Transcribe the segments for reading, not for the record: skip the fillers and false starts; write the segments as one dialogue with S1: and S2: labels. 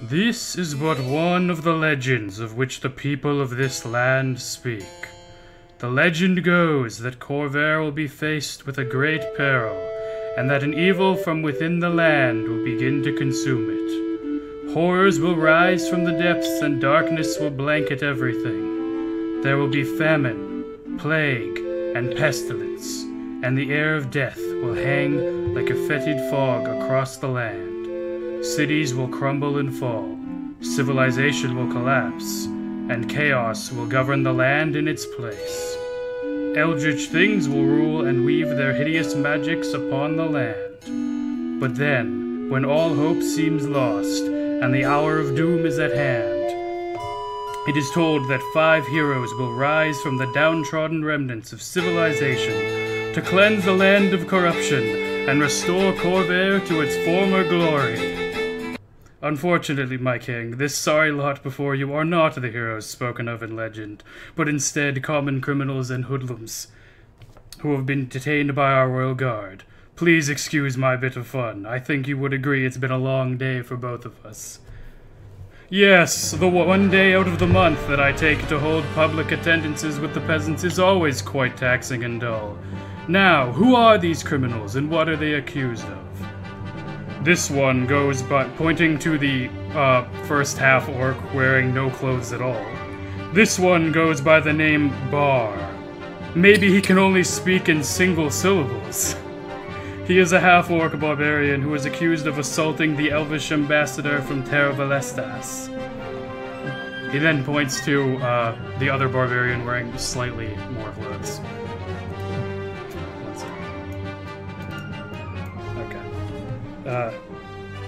S1: This is but one of the legends of which the people of this land speak. The legend goes that Corvair will be faced with a great peril, and that an evil from within the land will begin to consume it. Horrors will rise from the depths and darkness will blanket everything. There will be famine, plague, and pestilence, and the air of death will hang like a fetid fog across the land. Cities will crumble and fall, civilization will collapse, and chaos will govern the land in its place. Eldritch things will rule and weave their hideous magics upon the land. But then, when all hope seems lost, and the hour of doom is at hand, it is told that 5 heroes will rise from the downtrodden remnants of civilization to cleanse the land of corruption and restore Corvair to its former glory. Unfortunately, my king, this sorry lot before you are not the heroes spoken of in legend, but instead common criminals and hoodlums who have been detained by our royal guard. Please excuse my bit of fun. I think you would agree it's been a long day for both of us. Yes, the one day out of the month that I take to hold public attendances with the peasants is always quite taxing and dull. Now, who are these criminals and what are they accused of? This one goes by pointing to the first half orc wearing no clothes at all. This one goes by the name Bar. Maybe he can only speak in single syllables. He is a half-orc barbarian who is accused of assaulting the elvish ambassador from Terra Valestas. He then points to the other barbarian wearing slightly more clothes.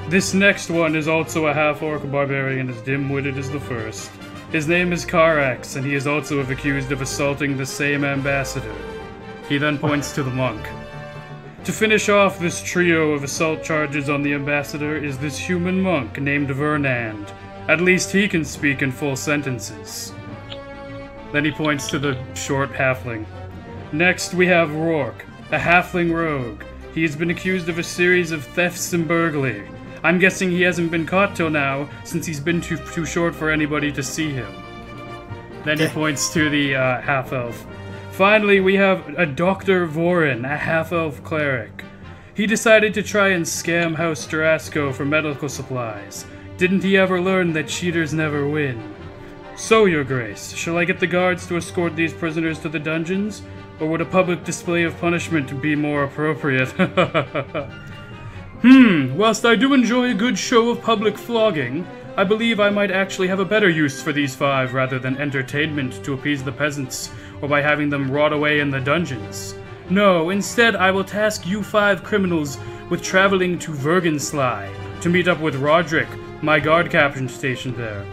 S1: This next one is also a half-orc barbarian as dim-witted as the first. His name is Karax, and he is also accused of assaulting the same ambassador. He then points to the monk. To finish off this trio of assault charges on the ambassador is this human monk named Vernand. At least he can speak in full sentences. Then he points to the short halfling. Next we have Rourke, a halfling rogue. He has been accused of a series of thefts and burglary. I'm guessing he hasn't been caught till now, since he's been too short for anybody to see him. Then he points to the half-elf. Finally, we have a Dr. Vorin, a half-elf cleric. He decided to try and scam House Jarasco for medical supplies. Didn't he ever learn that cheaters never win? So, Your Grace, shall I get the guards to escort these prisoners to the dungeons? Or would a public display of punishment be more appropriate? Whilst I do enjoy a good show of public flogging, I believe I might actually have a better use for these 5 rather than entertainment to appease the peasants, or by having them rot away in the dungeons. No, instead I will task you 5 criminals with traveling to Vergensly to meet up with Roderick, my guard captain stationed there.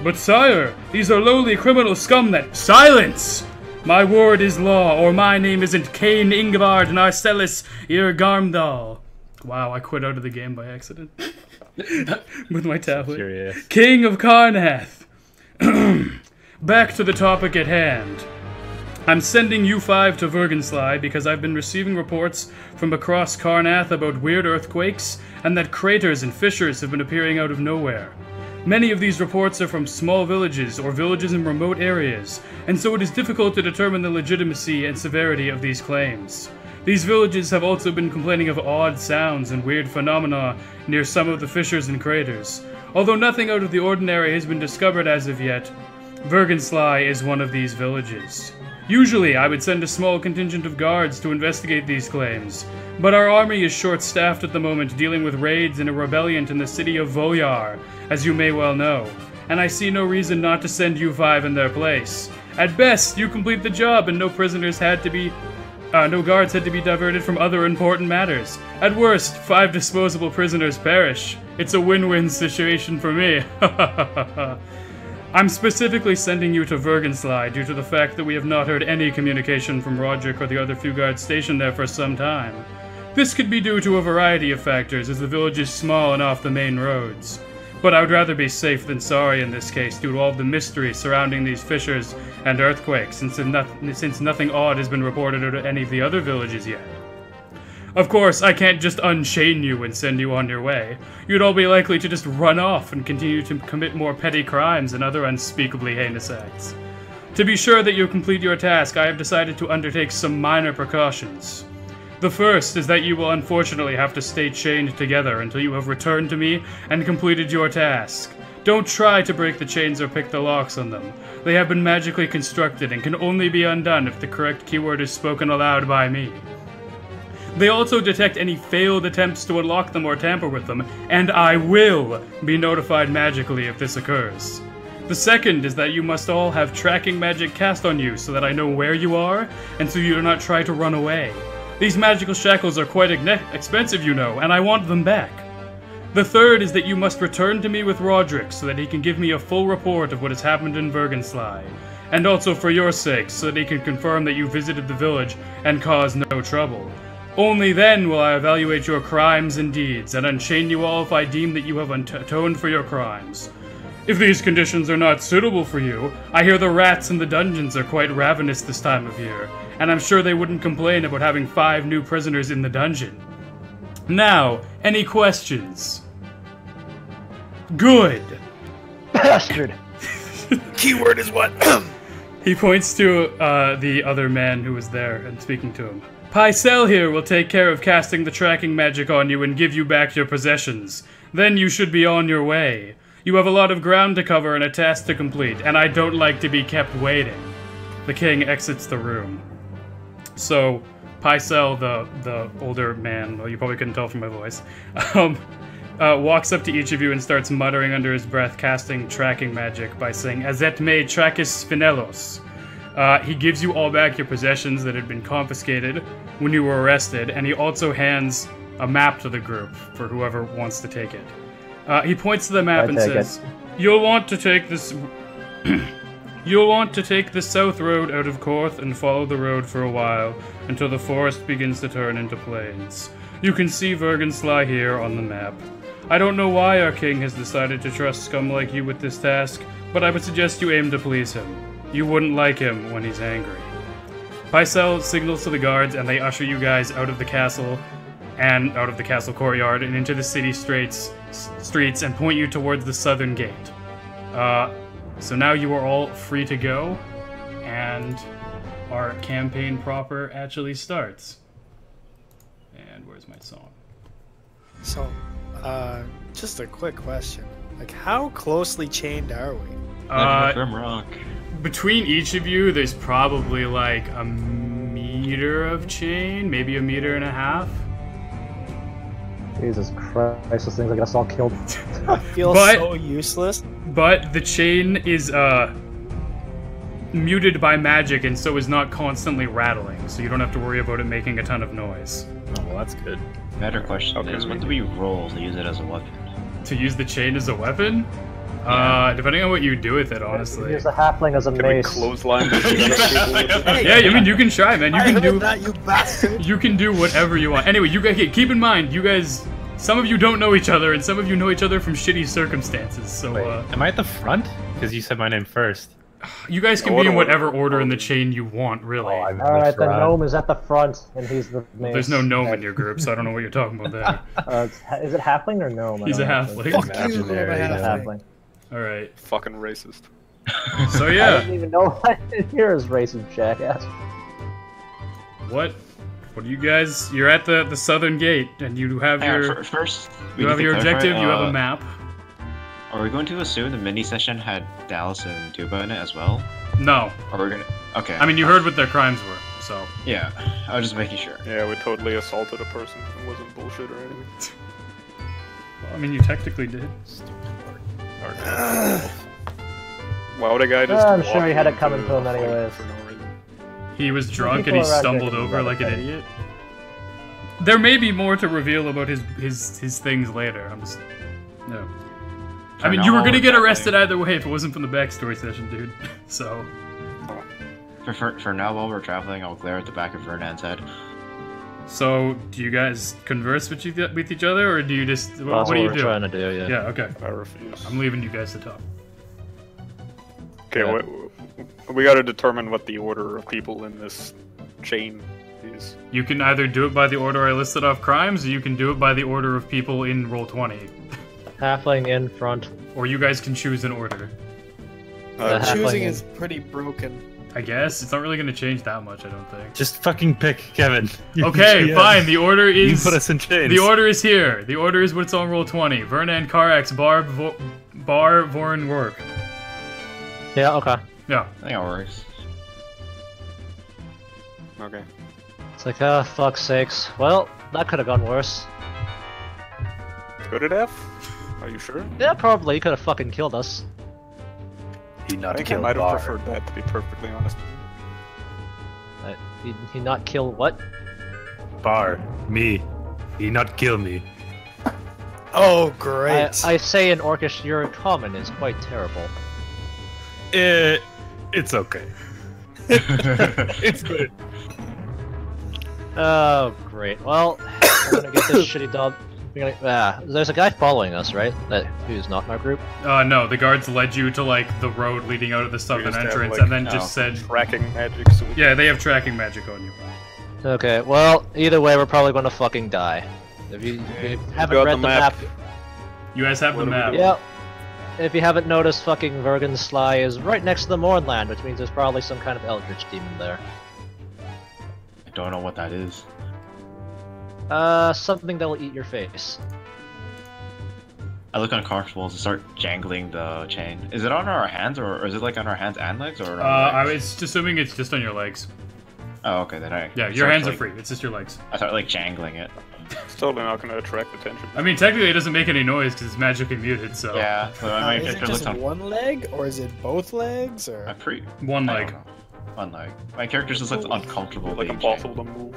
S1: But sire, these are lowly criminal scum that— Silence! My word is law, or my name isn't Cain Ingvard Narcellis Irgarmdal. Wow, I quit out of the game by accident. With my tablet. Curious. King of Karrnath. Back to the topic at hand. I'm sending you 5 to Vergensly because I've been receiving reports from across Karrnath about weird earthquakes and that craters and fissures have been appearing out of nowhere. Many of these reports are from small villages or villages in remote areas, and so it is difficult to determine the legitimacy and severity of these claims. These villages have also been complaining of odd sounds and weird phenomena near some of the fissures and craters. Although nothing out of the ordinary has been discovered as of yet, Vergensly is one of these villages. Usually, I would send a small contingent of guards to investigate these claims, but our army is short-staffed at the moment dealing with raids and a rebellion in the city of Volyar, as you may well know, and I see no reason not to send you 5 in their place. At best, you complete the job and no guards had to be diverted from other important matters. At worst, 5 disposable prisoners perish. It's a win-win situation for me. I'm specifically sending you to Vergensly due to the fact that we have not heard any communication from Roderick or the other few guards stationed there for some time. This could be due to a variety of factors, as the village is small and off the main roads. But I would rather be safe than sorry in this case due to all the mystery surrounding these fissures and earthquakes, since nothing odd has been reported out of any of the other villages yet. Of course, I can't just unchain you and send you on your way. You'd all be likely to just run off and continue to commit more petty crimes and other unspeakably heinous acts. To be sure that you complete your task, I have decided to undertake some minor precautions. The first is that you will unfortunately have to stay chained together until you have returned to me and completed your task. Don't try to break the chains or pick the locks on them. They have been magically constructed and can only be undone if the correct keyword is spoken aloud by me. They also detect any failed attempts to unlock them or tamper with them, and I will be notified magically if this occurs. The second is that you must all have tracking magic cast on you so that I know where you are, and so you do not try to run away. These magical shackles are quite expensive, you know, and I want them back. The third is that you must return to me with Roderick so that he can give me a full report of what has happened in Vergensley, and also for your sake so that he can confirm that you visited the village and caused no trouble. Only then will I evaluate your crimes and deeds, and unchain you all if I deem that you have atoned for your crimes. If these conditions are not suitable for you, I hear the rats in the dungeons are quite ravenous this time of year, and I'm sure they wouldn't complain about having 5 new prisoners in the dungeon. Now, any questions? Good.
S2: Bastard.
S3: Keyword is what?
S1: He points to the other man who was there and speaking to him. Pycelle here will take care of casting the tracking magic on you and give you back your possessions. Then you should be on your way. You have a lot of ground to cover and a task to complete, and I don't like to be kept waiting. The king exits the room. So, Pycelle, the older man, well, you probably couldn't tell from my voice, walks up to each of you and starts muttering under his breath, casting tracking magic by saying, Azet me tracis finelos. He gives you all back your possessions that had been confiscated when you were arrested, and he also hands a map to the group for whoever wants to take it. He points to the map and says, You'll want to take this... You'll want to take the south road out of Korth and follow the road for a while until the forest begins to turn into plains. You can see Vergensley here on the map. I don't know why our king has decided to trust scum like you with this task, but I would suggest you aim to please him. You wouldn't like him when he's angry. Pycelle signals to the guards and they usher you guys out of the castle and out of the castle courtyard and into the city streets and point you towards the southern gate. So now you are all free to go, and our campaign proper actually starts. And where's my song?
S3: So, just a quick question. Like, how closely chained are we?
S4: From rock.
S1: Between each of you, there's probably like a meter of chain, maybe a meter and a half.
S2: Jesus Christ, those things are gonna get us all killed.
S3: I feel so useless.
S1: But the chain is muted by magic and so is not constantly rattling, so you don't have to worry about it making a ton of noise.
S4: Oh, well, that's good.
S5: Better question is, what do we roll to use it as a weapon?
S1: To use the chain as a weapon?
S5: Yeah.
S1: Depending on what you do with it, honestly.
S2: Use the halfling as a mace.
S4: Clothesline the shit out of people with it?
S1: Yeah, I mean, you can try, man. You can do
S3: that, you bastard.
S1: You can do whatever you want. Anyway, you guys keep in mind, you guys, some of you don't know each other, and some of you know each other from shitty circumstances. So,
S4: Wait, am I at the front? Because you said my name first.
S1: you guys can be in whatever order in the chain you want, really.
S2: Alright, the gnome is at the front, and he's the mace.
S1: There's no gnome in your group, so I don't know what you're talking about there.
S2: Is it halfling or gnome?
S1: He's a halfling.
S3: Fuck you,
S4: Imaginary,
S3: I'm a
S4: yeah.
S2: Halfling.
S1: Alright.
S4: Fucking racist.
S1: So
S2: I
S1: yeah,
S2: didn't even know I didn't hear his racist jackass.
S1: what are you guys? You're at the southern gate, and you have your
S5: First,
S1: you have your objective. You have a map.
S5: Are we going to assume the mini session had Dallas and Tuba in it as well?
S1: No,
S5: Or we're gonna? Okay.
S1: I mean you heard what their crimes were, so.
S5: Yeah, I was just making sure.
S4: Yeah, we totally assaulted a person. It wasn't bullshit or anything.
S1: Well, I mean you technically did.
S4: Why would a guy just
S2: I'm
S4: walk
S2: sure he had it
S4: into
S2: coming to
S4: a
S2: him
S4: fight
S2: anyways.
S4: for no reason?
S1: He was drunk and
S2: People
S1: he
S2: around
S1: stumbled
S2: here
S1: over
S2: can
S1: like an
S2: better.
S1: idiot. There may be more to reveal about his things later. I'm just no. I mean, you were gonna get arrested either way if it wasn't from the backstory session, dude. So.
S5: For now, while we're traveling, I'll glare at the back of Vernan's head.
S1: So, do you guys converse with each other, or do you just what do you do?
S4: Trying to do, yeah.
S1: Yeah, okay.
S4: I refuse.
S1: I'm leaving you guys to talk.
S4: Okay, we gotta determine what the order of people in this chain these?
S1: You can either do it by the order I listed off crimes, or you can do it by the order of people in Roll20.
S2: Halfling in front.
S1: Or you guys can choose an order.
S2: The
S3: Choosing
S2: halfling
S3: is pretty broken.
S1: I guess it's not really going to change that much. I don't think.
S4: Just fucking pick, Kevin.
S1: Okay, fine. The order
S4: You
S1: is.
S4: put us in chains.
S1: The order is here. The order is what's on Roll20. Vernan, Karax, Bar, Vorin, Work.
S2: Yeah, okay.
S1: Yeah.
S5: I think it works.
S4: Okay.
S2: It's like, fuck's sakes. Well, that could have gone worse.
S4: Could it have? Are you sure?
S2: Yeah, probably. He could have fucking killed us.
S6: He
S4: I
S6: not
S4: think I
S6: killed
S4: might have
S6: Bar.
S4: preferred that, to be perfectly honest.
S2: He not kill what?
S6: Bar. Me. He not kill me.
S3: Oh, great.
S2: I say in Orcish, your common is quite terrible.
S6: It's okay. It's good.
S2: Oh, great. Well, we're gonna get this shitty dog. There's a guy following us, right? Who's not in our group?
S1: No, the guards led you to like the road leading out of the southern
S4: just have,
S1: entrance,
S4: like,
S1: and then just said,
S4: Tracking magic, so we
S1: "Yeah, they have tracking magic on you."
S2: Okay, well, either way, we're probably gonna fucking die. If you haven't
S4: got
S2: read
S4: the
S2: the
S4: map.
S2: map,
S1: You guys have the
S4: What do we
S1: map.
S4: do?
S2: yeah. If you haven't noticed, fucking Vergen's Sly is right next to the Mournland, which means there's probably some kind of eldritch demon there.
S5: I don't know what that is.
S2: Something that'll eat your face.
S5: I look on Kark's walls and start jangling the chain. Is it on our hands, or is it like on our hands and legs, or? On
S1: I
S5: legs?
S1: was assuming it's just on your legs.
S5: Oh, okay, then I.
S1: Yeah, your
S5: start,
S1: hands are
S5: like-
S1: free. It's just your legs.
S5: I start like jangling it.
S4: It's totally not going to attract attention.
S1: I mean, technically, it doesn't make any noise because it's magically muted. So
S5: Yeah. So my
S3: Is it
S5: character
S3: just
S5: looks on.
S3: one leg, or is it both legs, or?
S5: I'm pretty.
S1: one
S5: I
S1: leg.
S5: don't know. One leg. My character just looks uncomfortable.
S4: Like
S5: being
S4: impossible to move.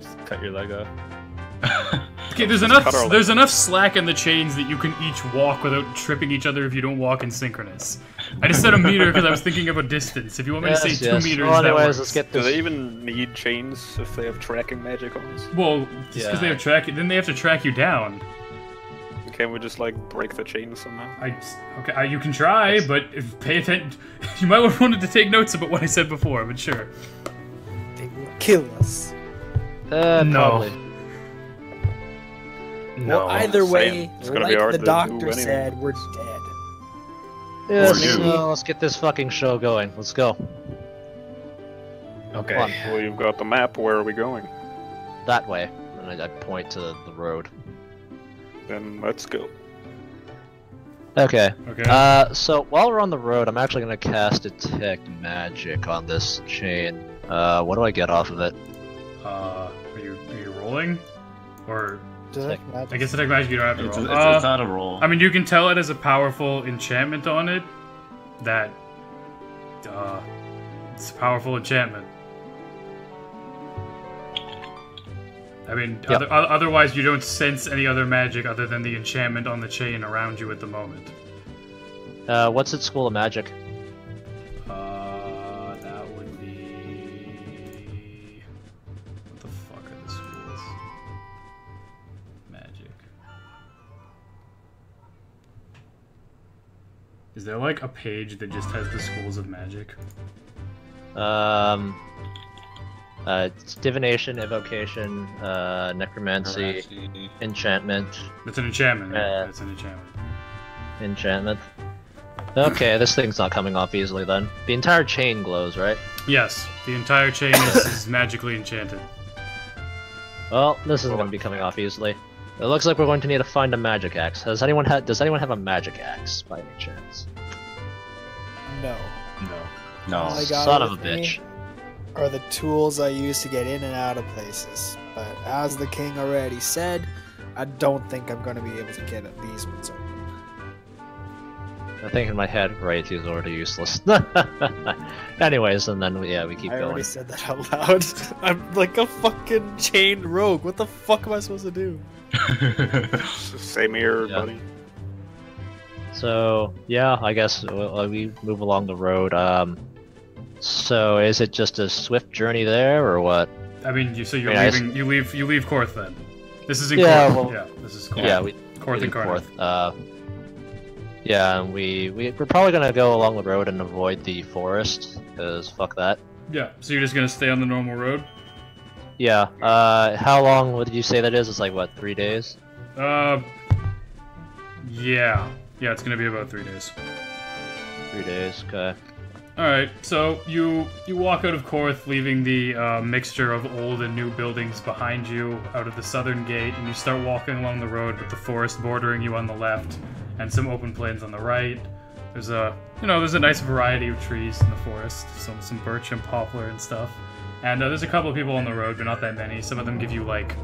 S6: Just cut your leg off.
S5: chained.
S1: Okay, there's
S4: Just
S1: enough.
S4: cut our
S1: There's enough slack in the chains that you can each walk without tripping each other if you don't walk in synchronous. I just said a meter because I was thinking of a distance. If you want me to say 2 meters,
S2: Well,
S1: that
S2: anyways,
S1: works.
S2: let's get
S4: Do
S2: this.
S4: they even need chains if they have tracking magic on us?
S1: Well, just because they
S2: Yeah.
S1: have track, then they have to track you down.
S4: Can't we just like break the chains somehow?
S1: Okay, you can try, but if pay attention. You might have wanted to take notes about what I said before, but sure.
S3: They will kill us.
S6: No.
S2: Probably.
S6: No.
S3: Well, either
S4: I'm
S3: way,
S4: saying, it's gonna be
S3: like
S4: hard
S3: the
S4: to do
S3: doctor
S4: anyway.
S3: said, we're dead.
S2: Yeah,
S5: Or you.
S2: so let's get this fucking show going. Let's go.
S6: Okay.
S2: Come on.
S4: Well, you've got the map. Where are we going?
S2: That way. And I point to the road.
S4: Then let's go.
S2: Okay.
S1: Okay.
S2: So while we're on the road, I'm actually gonna cast Detect Magic on this chain. What do I get off of it?
S1: Are you rolling? Or
S3: Detect magic.
S1: I guess detect magic you don't have to
S5: It's,
S1: roll.
S5: it's not a roll.
S1: I mean, you can tell it has a powerful enchantment on it. That it's a powerful enchantment. I mean,
S2: Yep.
S1: otherwise you don't sense any other magic other than the enchantment on the chain around you at the moment.
S2: What's its school of magic?
S1: That would be... What the fuck are the schools? Magic. Is there like a page that just has the schools of magic?
S2: It's divination, evocation, necromancy, enchantment,
S1: That's an enchantment.
S2: Uh,
S1: That's an enchantment.
S2: enchantment. Okay, this thing's not coming off easily then. The entire chain glows, right?
S1: Yes, the entire chain is magically enchanted.
S2: Well, this isn't gonna be coming off easily. It looks like we're going to need to find a magic axe. Does anyone have a magic axe by any chance?
S3: No.
S5: No.
S3: All I got
S2: Son of a
S3: with me
S2: bitch.
S3: are the tools I use to get in and out of places. But as the king already said, I don't think I'm going to be able to get at these ones open.
S2: I think in my head, right, is already useless. Anyways, and then we keep
S3: I
S2: going.
S3: already said that out loud. I'm like a fucking chained rogue. What the fuck am I supposed to do?
S4: Same here,
S2: Yeah.
S4: buddy.
S2: So yeah, I guess we move along the road. So is it just a swift journey there, or what?
S1: I mean, you're
S2: Yeah, I
S1: leaving. You leave Korth then. This is in
S2: Yeah,
S1: Korth.
S2: well,
S1: Yeah, this is Korth.
S2: Yeah, we
S1: Korth and Karrnath.
S2: Yeah, and we're probably gonna go along the road and avoid the forest, because fuck that.
S1: Yeah, so you're just gonna stay on the normal road?
S2: Yeah. How long? What did you say that is? It's like what, 3 days?
S1: Yeah. Yeah, it's gonna be about 3 days.
S2: 3 days. Okay.
S1: Alright, so you walk out of Korth, leaving the mixture of old and new buildings behind you out of the southern gate, and you start walking along the road with the forest bordering you on the left and some open plains on the right. There's a nice variety of trees in the forest, some birch and poplar and stuff. And there's a couple of people on the road, but not that many. Some of them give you like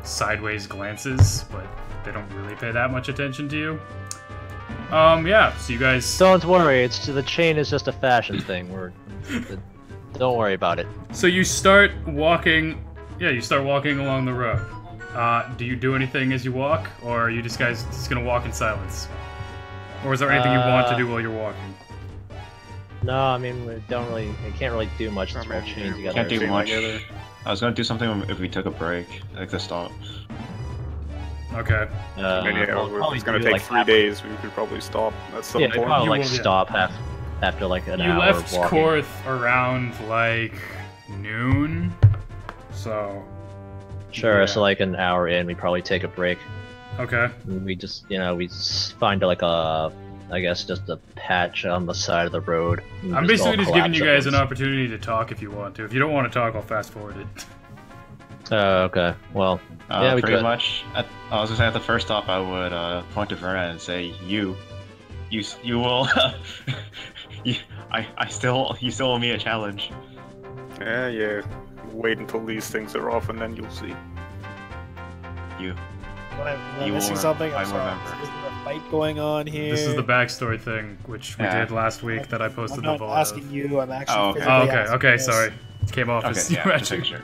S1: sideways glances, but they don't really pay that much attention to you. Yeah, so you guys...
S2: Don't worry, the chain is just a fashion thing. Don't worry about it.
S1: So you start walking... Yeah, you start walking along the road. Do you do anything as you walk, or are you just guys just gonna walk in silence? Or is there anything you want to do while you're walking?
S2: No, I mean, we can't really do much since we're chained together.
S5: Can't do much. I was gonna do something if we took a break, like to stop.
S1: Okay.
S4: It's gonna take 3 days. We could probably stop at some point.
S2: Probably like stop after like an hour.
S1: You left
S2: walking.
S1: Korth around like noon, so.
S2: Sure.
S1: Yeah.
S2: So like an hour in, we probably take a break.
S1: Okay.
S2: We just find like I guess just a patch on the side of the road.
S1: I'm basically just giving you guys an opportunity to talk if you want to. If you don't want to talk, I'll fast forward it.
S2: Okay. Well, yeah, we
S5: pretty
S2: could.
S5: much. I was gonna say at the first stop, I would point to Verna and say, "You will. you still owe me a challenge."
S4: Yeah. Wait until these things are off, and then you'll see.
S3: Am I missing something? I'm sorry. Is there a fight going on here?
S1: This is the backstory thing, which we did last week that I posted
S3: I'm
S1: the VOD
S3: not asking you. I'm actually.
S1: Okay. Sorry. It came off as
S5: Yeah, just make sure.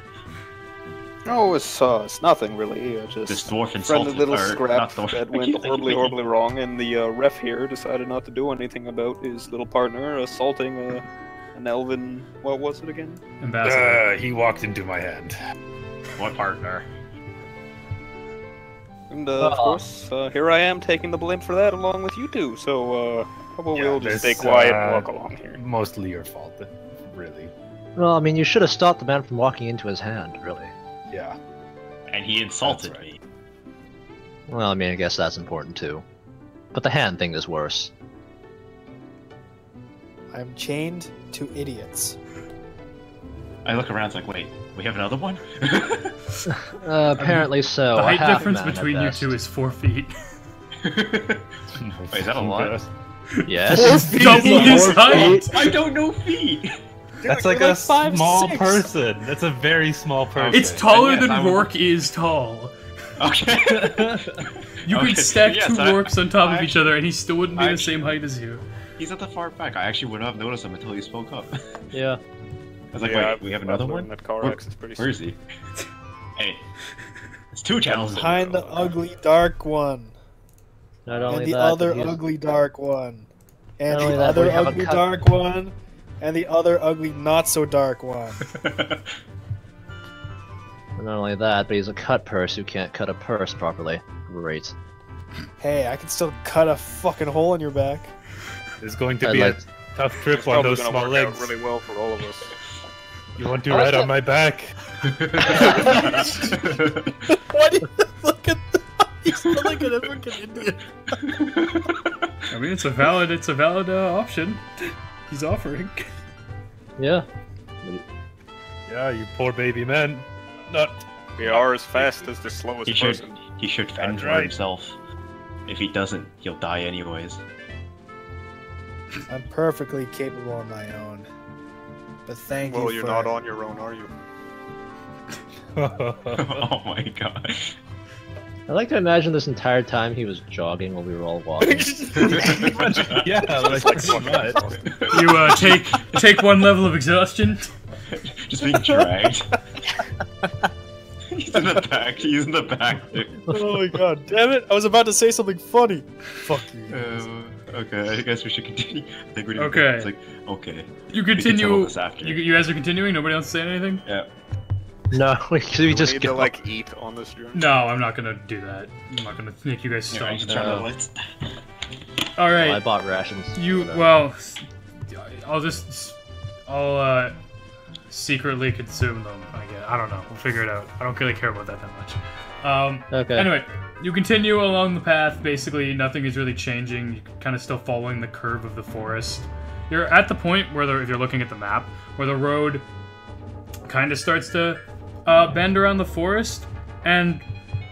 S4: No, it's nothing really.
S5: This
S4: Just
S5: dwarf
S4: friendly
S5: insulted
S4: little
S5: or
S4: scrap
S5: not dwarf.
S4: that went horribly wrong, and the ref here decided not to do anything about his little partner assaulting an elven. What was it again?
S1: Ambassador.
S6: He walked into my hand.
S5: What partner?
S4: And of course, here I am taking the blame for that along with you two. So how about we'll just stay quiet and walk along here?
S6: Mostly your fault, really.
S2: Well, I mean, you should have stopped the man from walking into his hand, really.
S6: Yeah.
S5: And he insulted
S6: That's right.
S5: me.
S2: Well, I mean, I guess that's important too. But the hand thing is worse.
S3: I'm chained to idiots.
S5: I look around, it's like, wait, we have another one?
S2: Apparently so.
S1: The
S2: A
S1: height
S2: half
S1: difference
S2: man at
S1: between you
S2: best.
S1: two is 4 feet.
S5: Wait, is that a lot?
S2: Yes.
S1: 4 feet double his
S2: 4
S1: height.
S2: feet.
S5: I don't know feet.
S6: That's
S3: You're
S6: like a
S3: like 5'6".
S6: small person. That's a very small person.
S1: It's taller
S5: Yes,
S1: than
S5: I'm-
S1: Rourke is tall.
S5: Okay.
S1: You
S5: Okay,
S1: could stack
S5: yes,
S1: two Rourkes on top of each
S5: actually-
S1: other and he still wouldn't be the
S5: actually-
S1: same height as you.
S5: He's at the far back. I actually would not have noticed him until he spoke up. I
S2: Yeah.
S5: was like,
S4: Yeah,
S5: wait, we have another
S4: I've
S5: one?
S4: learned That Karrnath is pretty.
S5: Where is he? Hey. It's 2 channels.
S3: Behind the ugly dark one.
S2: Not only
S3: And the
S2: that,
S3: other
S2: but he's-
S3: ugly dark one. And
S2: Not only
S3: the
S2: that, but
S3: other
S2: we have a
S3: ugly
S2: cut-
S3: dark one. And the other ugly not so dark one.
S2: Not only that, but he's a cut purse who can't cut a purse properly. Great.
S3: Hey, I can still cut a fucking hole in your back.
S6: It's going to
S2: I'd
S6: be
S2: like-
S6: a tough
S4: It's
S6: trip on
S4: probably
S6: those
S4: gonna
S6: small
S4: work out
S6: legs.
S4: really well for all of us.
S6: You want to
S2: I like
S6: ride
S2: that-
S6: on my back?
S3: What? Look at that. He's like an African Indian.
S1: I mean, it's a valid option. He's offering.
S2: Yeah.
S6: Yeah, you poor baby man. Not.
S4: We are as fast as the slowest
S5: He should,
S4: person.
S5: he should fend
S6: That's
S5: for
S6: right.
S5: himself. If he doesn't, he'll die anyways.
S3: I'm perfectly capable on my own. But thank you
S4: Well,
S3: for...
S4: you're not on your own, are you?
S5: Oh my god.
S2: I like to imagine this entire time he was jogging while we were all walking.
S6: Yeah, like, pretty much.
S1: You take 1 level of exhaustion.
S5: Just being dragged. He's in the back. He's in the back. Dude.
S3: Oh my god, damn it! I was about to say something funny. Fuck you.
S5: Okay, I guess we should continue. I think we're doing
S1: Okay.
S5: good. It's like, okay.
S1: You
S5: can settle
S1: continue.
S5: this after.
S1: You guys are continuing. Nobody else saying anything?
S5: Yeah.
S2: No, we
S4: Do we
S2: just
S4: need
S2: go.
S4: to like eat on this journey?
S1: No, I'm not gonna do that. I'm not gonna make you guys
S5: Yeah,
S1: stop.
S5: I can turn the lights.
S1: All right.
S2: I bought rations.
S1: You
S2: Whatever.
S1: well, I'll secretly consume them. I don't know. We'll figure it out. I don't really care about that much.
S2: Okay.
S1: Anyway, you continue along the path. Basically, nothing is really changing. You're kind of still following the curve of the forest. You're at the point where, if you're looking at the map, where the road kind of starts to bend around the forest, and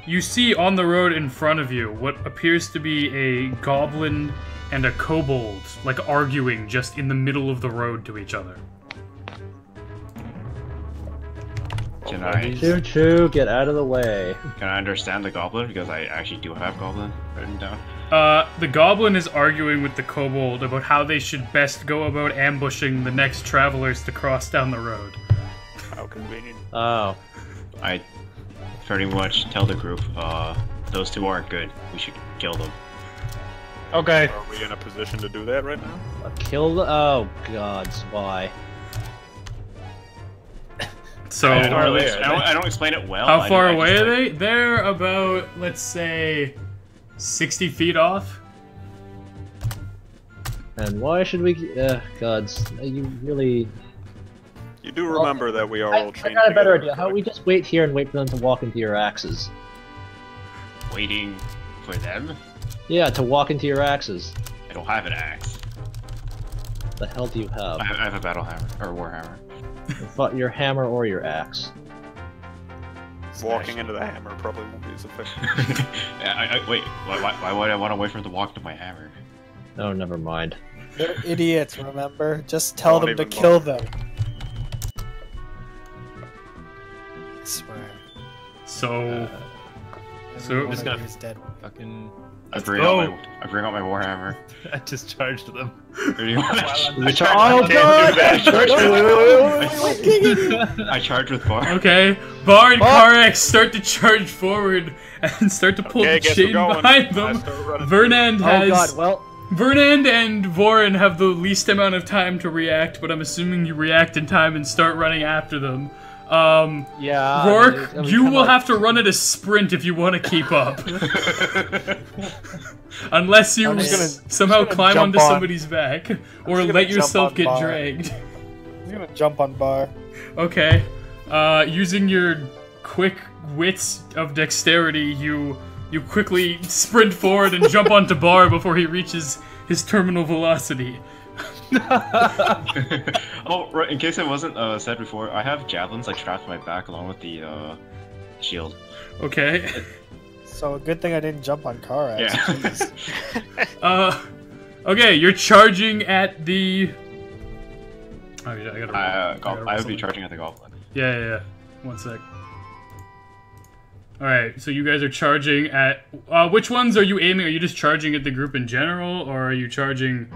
S1: you see on the road in front of you what appears to be a goblin and a kobold, like arguing just in the middle of the road to each other.
S5: Can I
S2: Choo-choo, get out of the way.
S5: understand the goblin? Because I actually do have goblin written down.
S1: The goblin is arguing with the kobold about how they should best go about ambushing the next travelers to cross down the road.
S4: How convenient.
S2: Oh.
S5: I pretty much tell the group, those two aren't good. We should kill them.
S6: Okay.
S4: Are we in a position to do that right now?
S2: Kill the... Oh, gods, why?
S1: So,
S5: I don't explain it well.
S1: how far
S5: I
S1: away
S5: just,
S1: are they? They're about, let's say, 60 feet off.
S2: And why should we... gods, you really...
S4: You do remember that we are all
S2: I
S4: chained
S2: got a better
S4: together,
S2: idea. How about we just wait here and wait for them to walk into your axes?
S5: waiting for them?
S2: Yeah, to walk into your axes.
S5: I don't have an axe.
S2: The hell do you have?
S5: I have a battle hammer, or warhammer.
S2: Your hammer or your axe?
S4: Walking into the hammer probably won't be as effective.
S5: Yeah, wait, why would I want to wait for them to walk to my hammer?
S2: Oh, never mind.
S3: They're idiots, remember? Just tell
S4: Don't
S3: them to
S4: even
S3: kill
S4: bother.
S3: them. I swear.
S1: So,
S3: Every one
S6: just
S3: of
S6: gonna-
S3: you is dead.
S6: Fucking.
S5: I
S6: Let's
S5: bring
S6: go.
S5: out my warhammer.
S6: I just charged them.
S5: Pretty much.
S2: Oh,
S5: I charge with bar.
S1: okay, Bar and Karrnath start to charge forward and start to pull
S4: Okay,
S1: the
S4: guess
S1: chain
S4: we're going.
S1: behind
S4: I
S1: them.
S4: start running.
S1: Vernand
S2: Oh
S1: has...
S2: god, well...
S1: Vernand and Vorin have the least amount of time to react, but I'm assuming you react in time and start running after them.
S2: Yeah...
S1: Rourke,
S2: I mean,
S1: you
S2: come
S1: will
S2: on.
S1: have to run at a sprint if you want to keep up. Unless you
S3: I'm just gonna-
S1: somehow
S3: just gonna
S1: climb
S3: jump
S1: onto
S3: on-
S1: somebody's back, or
S3: gonna
S1: let
S3: jump
S1: yourself
S3: on
S1: get
S3: Bar.
S1: dragged.
S3: I'm gonna jump on Bar.
S1: Okay. Using your quick wits of dexterity, you quickly sprint forward and jump onto Bar before he reaches his terminal velocity.
S5: Oh, right. In case it wasn't said before, I have javelins like strapped to my back along with the shield.
S1: Okay.
S3: So good thing I didn't jump on Karrnath.
S5: Yeah.
S3: Jeez.
S1: Okay, you're charging at the... Oh, yeah, I gotta roll.
S5: I
S1: gotta roll
S5: would be
S1: something.
S5: charging at the goblin.
S1: Yeah. 1 sec. Alright, so you guys are charging at... which ones are you aiming? Are you just charging at the group in general, or are you charging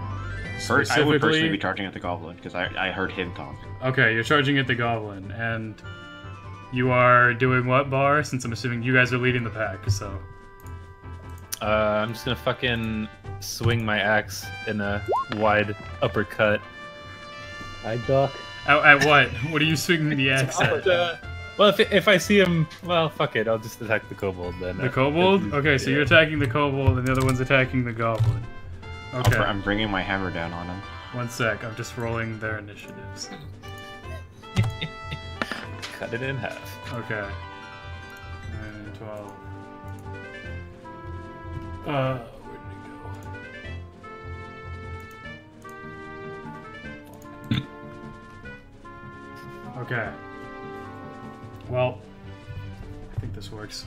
S5: First, I would personally
S1: specifically?
S5: be charging at the goblin because I heard him talk.
S1: Okay, you're charging at the goblin, and you are doing what, Bar? Since I'm assuming you guys are leading the pack, so...
S6: I'm just gonna fucking swing my axe in a wide uppercut.
S2: I duck.
S1: At what? What are you swinging the axe at?
S6: Well, if I see him, well, fuck it. I'll just attack the kobold then.
S1: The kobold? Okay, so you're attacking the kobold, and the other one's attacking the goblin. Okay,
S5: I'm bringing my hammer down on him.
S1: 1 sec, I'm just rolling their initiatives.
S6: Cut it in half.
S1: Okay. 9, 12. Where did it go? Okay. Well, I think this works.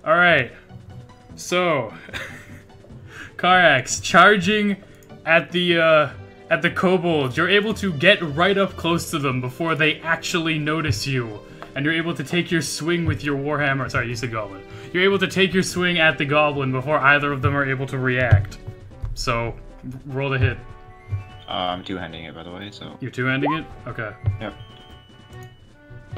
S1: Alright. So, Karrnath, charging at the kobolds, you're able to get right up close to them before they actually notice you, and you're able to take your swing with your warhammer. Sorry, you said goblin. You're able to take your swing at the goblin before either of them are able to react. So, roll the hit.
S5: I'm two-handing it, by the way, so...
S1: You're two-handing it? Okay.
S5: Yep.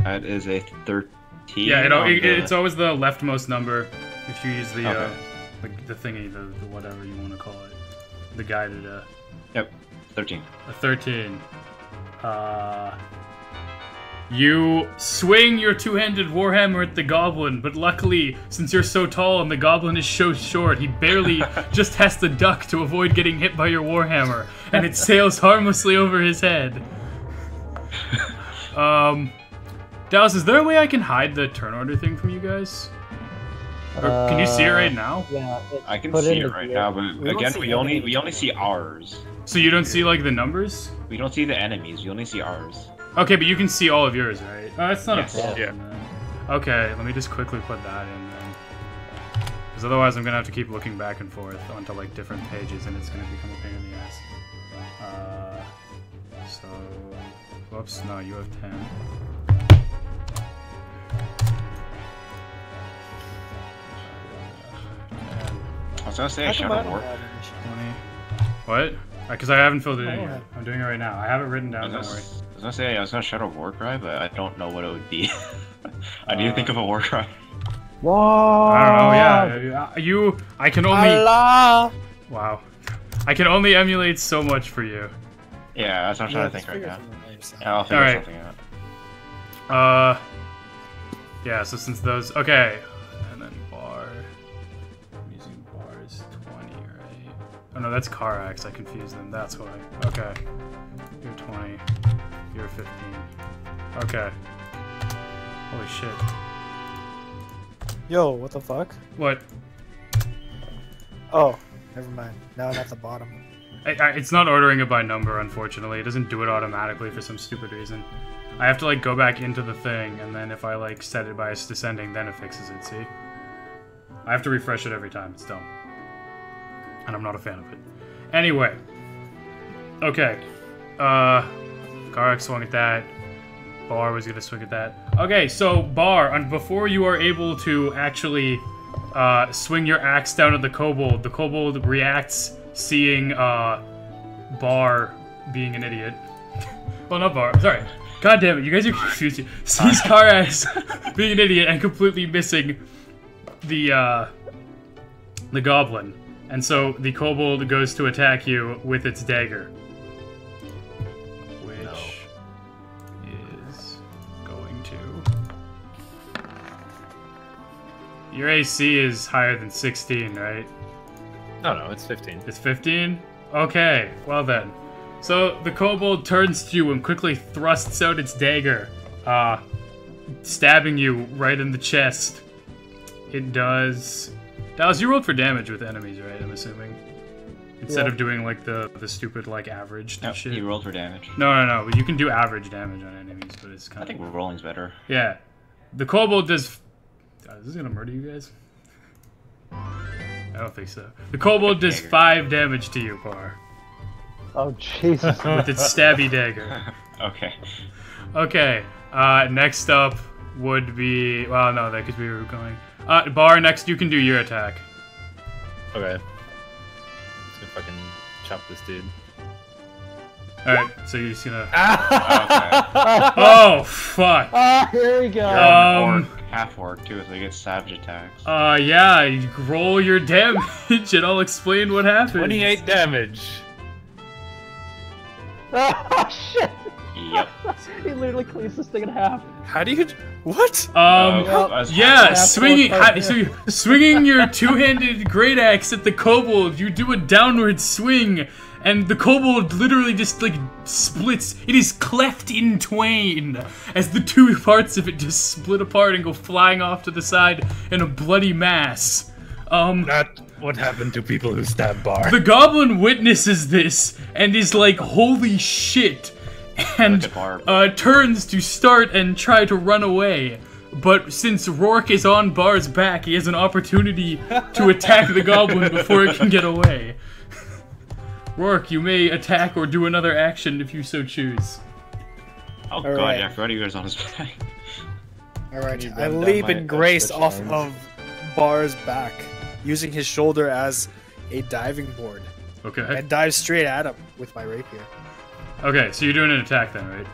S5: That is a 13.
S1: Yeah,
S5: on the-
S1: it's always the leftmost number if you use the
S5: Okay.
S1: the thingy, the whatever you want to call it, the guided.
S5: Yep, 13.
S1: A 13. You swing your two-handed warhammer at the goblin, but luckily, since you're so tall and the goblin is so short, he barely just has to duck to avoid getting hit by your warhammer, and it sails harmlessly over his head. Dallas, is there a way I can hide the turn order thing from you guys? Or can you see it right now?
S2: Yeah.
S5: I can see it right now, but again, we only see ours.
S1: So you don't see like the numbers?
S5: We don't see the enemies. We only see ours.
S1: Okay, but you can see all of yours, right? Oh, that's not
S5: Yes.
S1: a problem. Then. Okay, let me just quickly put that in then. Because otherwise I'm going to have to keep looking back and forth onto like different pages and it's going to become a pain in the ass. So... Whoops, no, you have 10.
S5: I was gonna say I should have worked.
S1: 20. What? Because I haven't filled it in yet. I'm doing it right now. I have it written down, don't worry.
S5: I was gonna say I was gonna shout a war cry, but I don't know what it would be. I need to think of a war cry.
S2: Whoa!
S1: I don't know, yeah. I can only...
S3: Allah!
S1: Wow. I can only emulate so much for you.
S5: Yeah, that's what I'm trying to think right now. Yeah, I'll figure something out.
S1: Yeah, so since those... Okay. And then bar... I'm using bars 20, right? Oh no, that's Karrnath. I confused them. That's why. Okay. You're 20. You're 15. Okay. Holy shit.
S3: Yo, what the fuck?
S1: What?
S3: Oh, never mind. Now I'm at the bottom.
S1: It's not ordering it by number, unfortunately. It doesn't do it automatically for some stupid reason. I have to, like, go back into the thing, and then if I, like, set it by descending, then it fixes it, see? I have to refresh it every time. It's dumb. And I'm not a fan of it. Anyway. Okay. Karrnath swung at that. Bar was gonna swing at that. Okay, so Bar, before you are able to actually swing your axe down at the kobold reacts seeing Bar being an idiot. Well, not Bar, sorry. God damn it, you guys are confusing. Sees Karrnath being an idiot and completely missing the goblin. And so the kobold goes to attack you with its dagger. Which is going to... Your AC is higher than 16, right?
S6: No, it's 15.
S1: It's 15? Okay, well then. So the kobold turns to you and quickly thrusts out its dagger, stabbing you right in the chest. It does... Dallas, you rolled for damage with enemies, right? I'm assuming. Instead of doing like the stupid like average shit.
S5: You rolled for damage.
S1: No. But you can do average damage on enemies, but it's kind of.
S5: I think rolling's better.
S1: Yeah, the kobold does. Is this gonna murder you guys? I don't think so. The kobold does 5 damage to you, Bar.
S2: Oh Jesus!
S1: With its stabby dagger.
S5: Okay.
S1: Okay. Next up would be. Well, no, that because we were going. Bar, next you can do your attack.
S6: Okay. I'm just gonna fucking chop this dude.
S1: Alright, so you're just gonna...
S5: Okay.
S1: Oh, fuck!
S2: Here we go!
S5: Half orc too, so he gets savage attacks.
S1: Yeah, you roll your damage and I'll explain what happened.
S6: 28 damage!
S2: Oh shit!
S5: Yep.
S2: He literally cleans this thing in half.
S3: How do you... What?
S1: Yeah, swinging your two-handed great axe at the kobold, you do a downward swing, and the kobold literally just, like, splits. It is cleft in twain, as the two parts of it just split apart and go flying off to the side in a bloody mass.
S6: Not what happened to people who stab Bar.
S1: The goblin witnesses this, and is like, holy shit, and turns to start and try to run away. But since Rourke is on Bar's back, he has an opportunity to attack the goblin before it can get away. Rourke, you may attack or do another action if you so choose.
S5: Oh god, yeah, I forgot he was on his back.
S3: Alright, I leap in grace off of Bar's back, using his shoulder as a diving board.
S1: Okay.
S3: And dive straight at him with my rapier.
S1: Okay, so you're doing an attack then, right?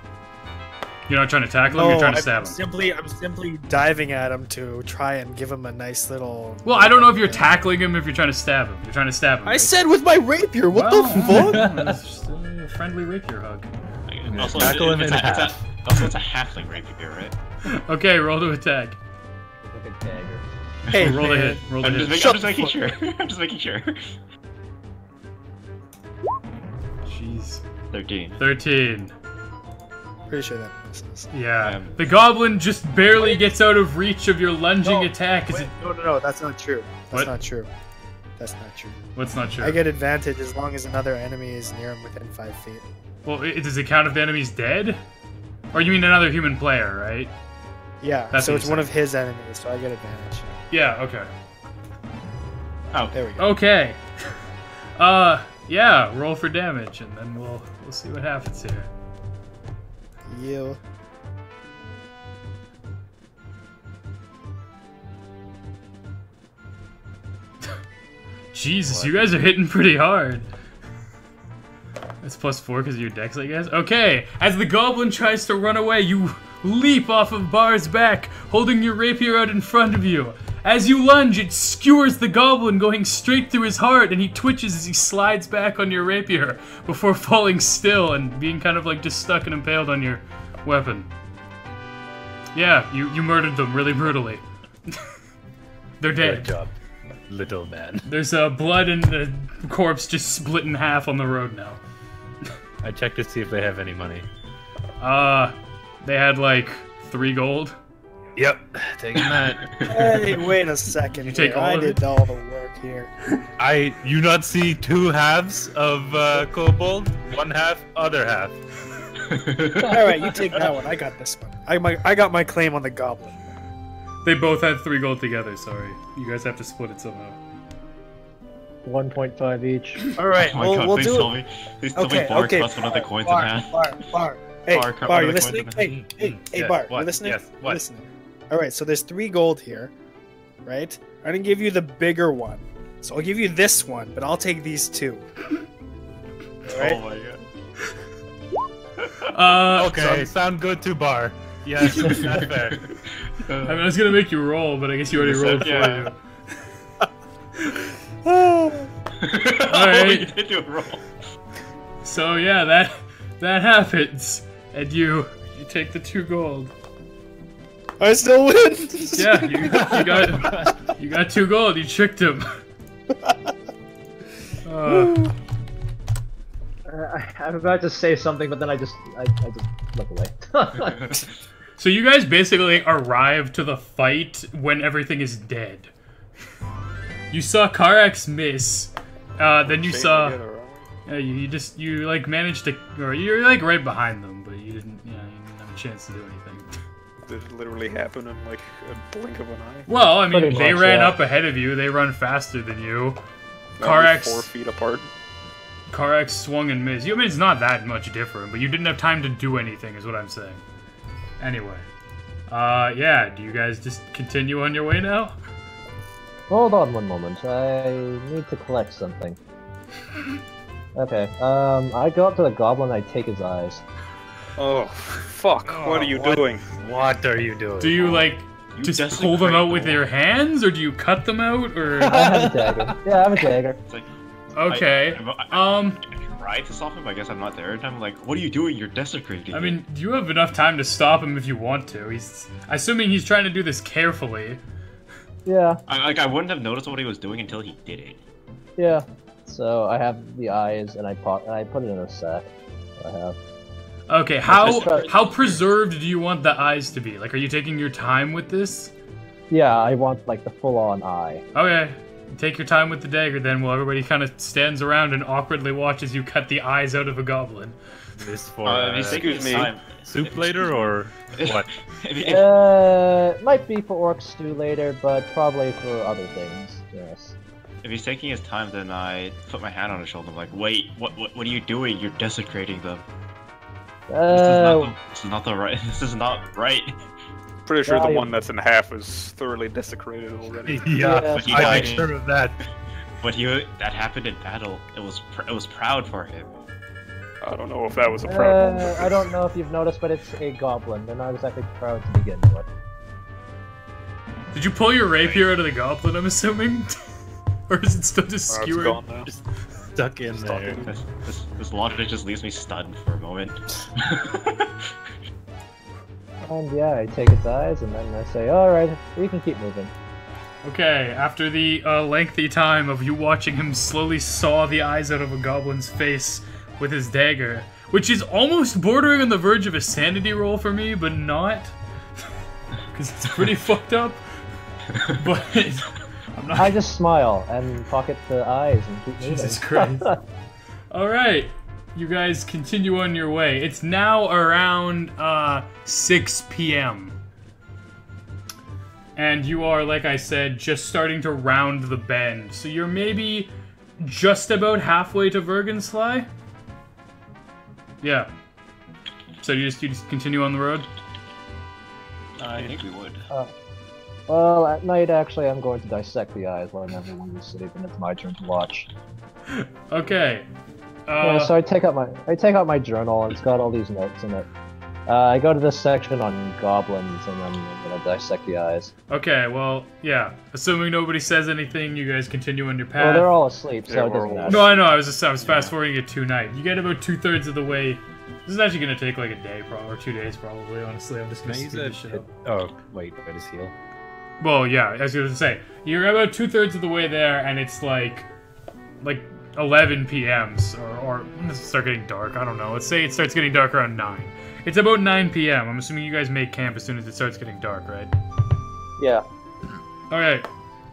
S1: You're not trying to tackle him, you're trying to stab him.
S3: I'm simply diving at him to try and give him a nice little...
S1: Well, I don't know if you're tackling him, if you're trying to stab him. You're trying to stab him.
S3: I said with my rapier, what the fuck?
S1: It's just a friendly rapier hug.
S5: Also,
S6: tackle him in
S5: it's
S6: half.
S5: Also, it's a halfling rapier, right?
S1: Okay, roll to attack.
S2: Like a dagger.
S3: Hey,
S1: Roll the
S3: man.
S1: hit. Roll the
S5: I'm
S1: hit.
S5: just making sure. I'm just making sure.
S1: Jeez.
S5: 13.
S1: 13.
S3: Pretty sure that misses.
S1: Yeah. The goblin just barely gets out of reach of your lunging attack. As
S3: Wait,
S1: it...
S3: no, that's not true. That's
S1: What?
S3: not true. That's not true.
S1: What's not true?
S3: I get advantage as long as another enemy is near him within 5 feet.
S1: Well, does it count if the enemy's dead? Or you mean another human player, right?
S3: Yeah,
S1: That's
S3: so
S1: what
S3: it's
S1: you
S3: one
S1: said.
S3: of his enemies, so I get advantage.
S1: Yeah, okay.
S5: Oh,
S3: There we go.
S1: Okay. Yeah, roll for damage, and then we'll see what happens here.
S3: You.
S1: Jesus, you guys are hitting pretty hard. That's +4 because of your dex, I guess. Okay, as the goblin tries to run away, you leap off of Bar's back, holding your rapier out in front of you. As you lunge, it skewers the goblin, going straight through his heart, and he twitches as he slides back on your rapier before falling still and being kind of like just stuck and impaled on your weapon. Yeah, you murdered them really brutally. They're dead.
S6: Good job, little man.
S1: There's blood and the corpse just split in half on the road now.
S6: I checked to see if they have any money.
S1: They had like 3 gold.
S6: Yep, taking that.
S3: Hey, wait a second.
S1: You take
S3: here.
S1: all
S3: I
S1: of
S3: did
S1: it?
S3: all the work here.
S6: You not see 2 halves of kobold? 1 half, other half.
S3: Alright, you take that one. I got this one. I got my claim on the goblin.
S1: They both had 3 gold together, sorry. You guys have to split it somehow.
S2: 1.5 each.
S3: Alright,
S5: Oh my god,
S3: we'll
S5: please
S3: do
S5: tell
S3: it.
S5: me. Please tell me
S3: Okay,
S5: Bar
S3: okay.
S5: cuts one of the coins
S3: Bar,
S5: in half.
S3: Bar. Hey,
S5: Bar, cut
S3: Bar,
S5: one
S3: you
S5: of the coins
S3: listening?
S5: in
S3: Hey,
S6: Yeah,
S3: Bar,
S6: what?
S3: you listening?
S6: Yes,
S3: You
S6: what?
S3: listening? Alright, so there's 3 gold here, right? I'm gonna give you the bigger one. So I'll give you this one, but I'll take these 2. Alright?
S5: Oh my god.
S6: Okay, sound good to Bar. Yes, that's fair.
S1: I mean, I was gonna make you roll, but I guess you already rolled for
S5: Yeah.
S1: you. Alright.
S5: You did do a roll.
S1: So yeah, that happens. And you take the 2 gold.
S3: I still win!
S1: Yeah, you got 2 gold, you tricked him.
S2: I'm about to say something, but then I just look away.
S1: So you guys basically arrive to the fight when everything is dead. You saw Karrnath miss, then you saw... you like managed to... Or you're like right behind them, but you didn't have a chance to do anything.
S4: Did it literally happen in like a blink of an eye?
S1: Well, I mean,
S2: Pretty
S1: they
S2: much,
S1: ran
S2: yeah.
S1: up ahead of you, they run faster than you.
S4: That'd be
S1: Karrnath
S4: 4 feet apart.
S1: Karrnath swung and missed. I mean, it's not that much different, but you didn't have time to do anything, is what I'm saying. Anyway. Yeah, do you guys just continue on your way now?
S2: Hold on one moment. I need to collect something. Okay. I go up to the goblin and I take his eyes.
S4: Oh, fuck. What are you
S6: what?
S4: doing?
S6: What are you doing?
S1: Do you, like,
S5: You
S1: just
S5: desecrate
S1: pull them out with
S5: the
S1: your hands, or do you cut them out, or...
S2: I have a dagger. Yeah, I have a dagger.
S1: Oh,
S5: It's like,
S1: Okay.
S5: I tried to stop him, I guess I'm not there. And I'm like, what are you doing? You're desecrating
S1: I
S5: it."
S1: mean, you have enough time to stop him if you want to. He's... Assuming he's trying to do this carefully.
S2: Yeah,
S5: I wouldn't have noticed what he was doing until he did it.
S2: yeah. So I have the eyes and I put it in a sack. I have.
S1: Okay, how preserved do you want the eyes to be? Like, are you taking your time with this?
S2: Yeah, I want like the full-on eye.
S1: Okay, take your time with the dagger then, while everybody kind of stands around and awkwardly watches you cut the eyes out of a goblin.
S6: This for
S4: Excuse me.
S6: soup later or what?
S2: Might be for orc stew later, but probably for other things. Yes.
S5: If he's taking his time, then I put my hand on his shoulder. I'm like, wait, what are you doing? You're desecrating them. This is not right. This is not right.
S4: Pretty sure
S2: Yeah,
S4: the
S2: I-
S4: one that's in half is thoroughly desecrated already.
S6: Yeah,
S2: Yeah.
S5: But he
S6: I'm
S5: died.
S6: sure of that.
S5: But that happened in battle. It was proud for him.
S4: I don't know if that was a proud moment.
S2: I don't know if you've noticed, but it's a goblin. They're not exactly proud to begin with.
S1: Did you pull your rapier out of the goblin, I'm assuming? Or is it still just
S4: Oh, it's
S1: skewered?
S4: gone now.
S6: Stuck in there.
S5: This logic just leaves me stunned for a moment.
S2: And yeah, I take its eyes, and then I say, alright, we can keep moving.
S1: Okay, after the lengthy time of you watching him slowly saw the eyes out of a goblin's face with his dagger, which is almost bordering on the verge of a sanity roll for me, but not, because it's pretty fucked up. But I'm not.
S2: I just smile and pocket the eyes and keep moving.
S1: Jesus Christ! All right, you guys continue on your way. It's now around 6 p.m. And you are, like I said, just starting to round the bend. So you're maybe just about halfway to Vergensly? Yeah. So you just continue on the road?
S5: I think we would.
S2: Well, at night, actually, I'm going to dissect the eyes when everyone is asleep, and it's my turn to watch.
S1: Okay.
S2: Yeah, so I take out my journal, and it's got all these notes in it. I go to this section on goblins, and then I'm gonna dissect the eyes.
S1: Okay, well, yeah. Assuming nobody says anything, you guys continue on your path.
S2: Well, they're all asleep, so
S4: Yeah,
S2: it doesn't
S4: we're all-
S2: matter.
S1: No, I know. I was fast forwarding it to night. You get about 2/3 of the way. This is actually gonna take like a day, or 2 days, probably. Honestly, I'm just
S6: Can
S1: gonna
S6: I use
S1: speed
S6: that
S1: this shit
S6: shit?
S1: up.
S6: Oh, wait, I just heal.
S1: Well, yeah. I was gonna say you're about 2/3 of the way there, and it's like 11 p.m.s, or let's start getting dark. I don't know. Let's say it starts getting dark around 9. It's about 9 p.m. I'm assuming you guys make camp as soon as it starts getting dark, right?
S2: Yeah.
S1: All right.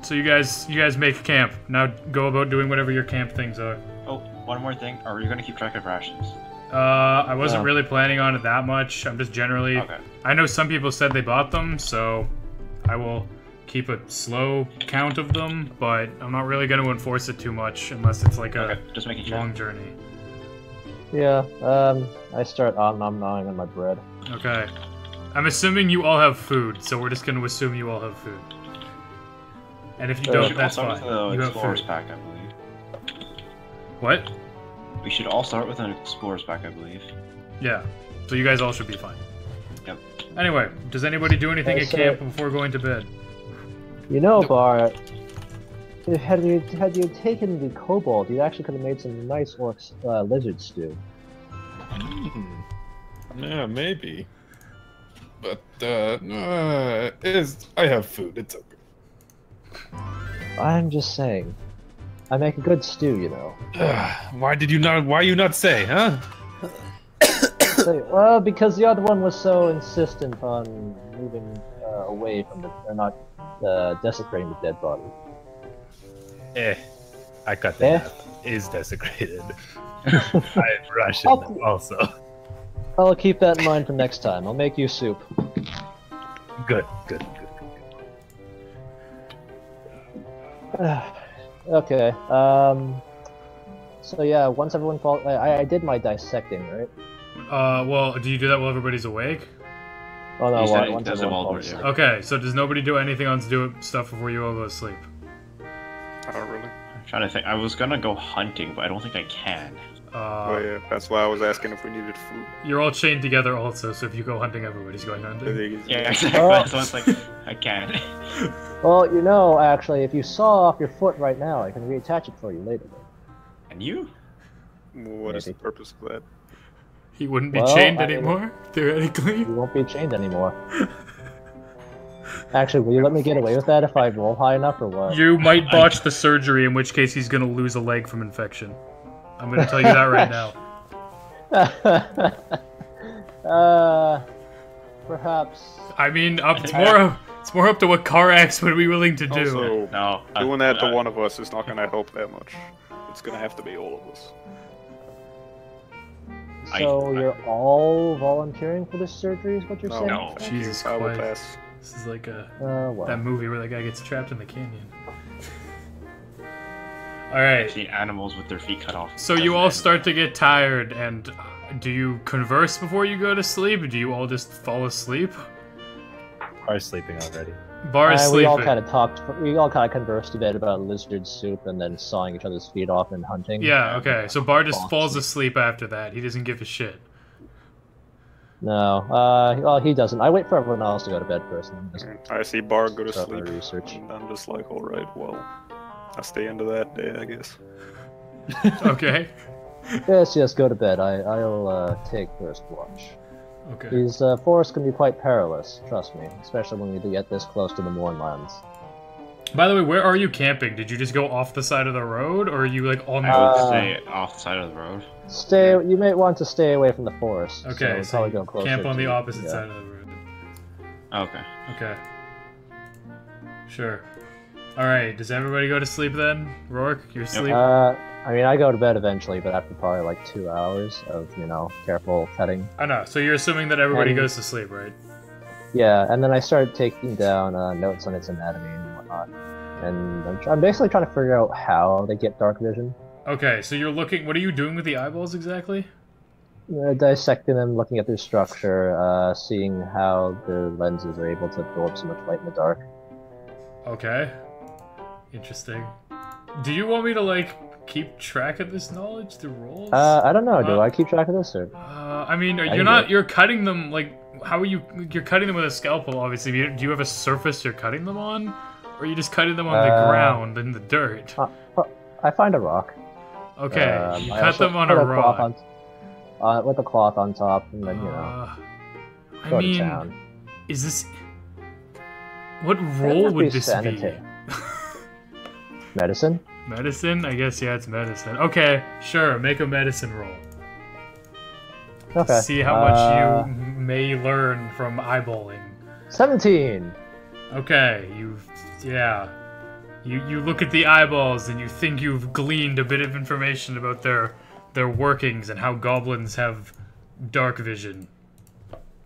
S1: So you guys make camp. Now go about doing whatever your camp things are.
S5: Oh, one more thing. Are you gonna keep track of rations?
S1: I wasn't
S2: No.
S1: really planning on it that much. I'm just generally.
S5: Okay.
S1: I know some people said they bought them, so I will keep a slow count of them, but I'm not really going to enforce it too much unless it's like a
S5: Okay, just making sure.
S1: long journey.
S2: Yeah, I start gnawing on my bread.
S1: Okay. I'm assuming you all have food, so we're just going to assume you all have food. And if you
S2: We
S1: don't,
S5: should
S1: that's
S5: all
S1: fine.
S5: start with
S1: You
S5: the
S1: have
S5: explorer's
S1: food.
S5: pack, I believe.
S1: What?
S5: We should all start with an explorer's pack, I believe.
S1: Yeah. So you guys all should be fine.
S5: Yep.
S1: Anyway, does anybody do anything
S2: Yeah,
S1: at
S2: so-
S1: camp before going to bed?
S2: You know, Bar, had you taken the kobold, you actually could have made some nice lizard stew.
S7: Yeah, maybe. But I have food. It's okay.
S2: I'm just saying, I make a good stew, you know.
S7: Why you not say, huh?
S2: Well, because the other one was so insistent on moving away from or not desecrating the dead body.
S6: I cut that half. Is desecrated. I rush
S2: I'll-
S6: it also.
S2: I'll keep that in mind for next time. I'll make you soup.
S6: Good.
S2: Okay. So yeah, once everyone falls, I did my dissecting, right?
S1: Well, do you do that while everybody's awake?
S2: Oh no,
S5: You said it
S2: once
S5: does it
S2: everyone
S5: while
S2: falls
S5: we're-
S2: asleep.
S1: Okay, so does nobody do anything else do stuff before you all go to sleep?
S4: Not really.
S5: I'm trying to think. I was gonna go hunting, but I don't think I can.
S4: Oh yeah, that's why I was asking if we needed food.
S1: You're all chained together also, so if you go hunting, everybody's going hunting.
S5: Yeah, exactly.
S2: Oh.
S5: So it's like, I can't.
S2: Well, you know, actually, if you saw off your foot right now, I can reattach it for you later.
S5: And you?
S4: What is the
S2: Maybe.
S4: purpose of that?
S1: He wouldn't be
S2: Well,
S1: chained
S2: I mean-
S1: anymore, theoretically.
S2: You won't be chained anymore. Actually, will you let me get away with that if I roll high enough, or what?
S1: You might botch the surgery, in which case he's gonna lose a leg from infection. I'm gonna tell you that right now.
S2: Perhaps.
S1: I mean, it's more up to what Karax would be willing to do.
S4: Also,
S5: No.
S4: doing that to one of us is not gonna help that much. It's gonna have to be all of us.
S2: So you're all volunteering for this surgery, is what you're saying?
S5: No.
S4: thank
S1: Jesus
S4: you. I will
S1: Christ.
S4: pass.
S1: This is like a
S2: Well.
S1: that movie where that guy gets trapped in the canyon. All
S5: I've
S1: right.
S5: seen animals with their feet cut off.
S1: So you all start to get tired, and do you converse before you go to sleep? Or do you all just fall asleep?
S6: Are sleeping already.
S1: Bar is
S2: We all
S1: sleeping.
S2: kind of talked. We all kind of conversed a bit about lizard soup and then sawing each other's feet off and hunting.
S1: Yeah, okay. So Bar just
S2: Fall
S1: falls asleep after that. He doesn't give a shit.
S2: No. Well, he doesn't. I wait for everyone else to go to bed first. And then just
S4: I see Bar go to
S2: start my
S4: sleep,
S2: research.
S4: and I'm just like, all right, well, I'll stay into that day, I guess.
S1: Okay.
S2: Yes, go to bed. I'll take first watch.
S1: Okay.
S2: These forests can be quite perilous, trust me, especially when we get this close to the Mournlands.
S1: By the way, where are you camping? Did you just go off the side of the road, or are you like on the?
S5: I would stay off the side of the road.
S2: You may want to stay away from the forest.
S1: Okay,
S2: so,
S1: so
S2: probably
S1: you
S2: go closer
S1: camp on the
S2: to-
S1: opposite
S2: yeah.
S1: side of the road.
S5: Okay.
S1: Okay. Sure. All right. Does everybody go to sleep then? Rourke, you're asleep.
S2: I mean, I go to bed eventually, but after probably like 2 hours of, careful petting.
S1: I know. So you're assuming that everybody
S2: And-
S1: goes to sleep, right?
S2: Yeah, and then I started taking down notes on its anatomy and whatnot. And I'm basically trying to figure out how they get dark vision.
S1: Okay. So you're looking. What are you doing with the eyeballs exactly?
S2: Dissecting them, looking at their structure, seeing how their lenses are able to absorb so much light in the dark.
S1: Okay. Interesting. Do you want me to like keep track of this knowledge through rolls?
S2: I don't know. Do I keep track of this or?
S1: I mean,
S2: I
S1: you're not.
S2: do.
S1: You're cutting them like. How are you? You're cutting them with a scalpel, obviously. Do you have a surface you're cutting them on, or are you just cutting them on the ground in the dirt?
S2: I find a rock.
S1: Okay, you
S2: I
S1: cut
S2: also
S1: them on
S2: put
S1: a
S2: cloth
S1: rock.
S2: with a cloth on top, and then
S1: I
S2: go to
S1: mean,
S2: town.
S1: is this? What role
S2: must
S1: would
S2: be
S1: this
S2: sanitary.
S1: be?
S2: Medicine.
S1: Medicine? I guess yeah, it's medicine. Okay, sure. Make a medicine roll.
S2: Okay.
S1: See how much you may learn from eyeballing.
S2: 17.
S1: Okay, you look at the eyeballs and you think you've gleaned a bit of information about their workings and how goblins have dark vision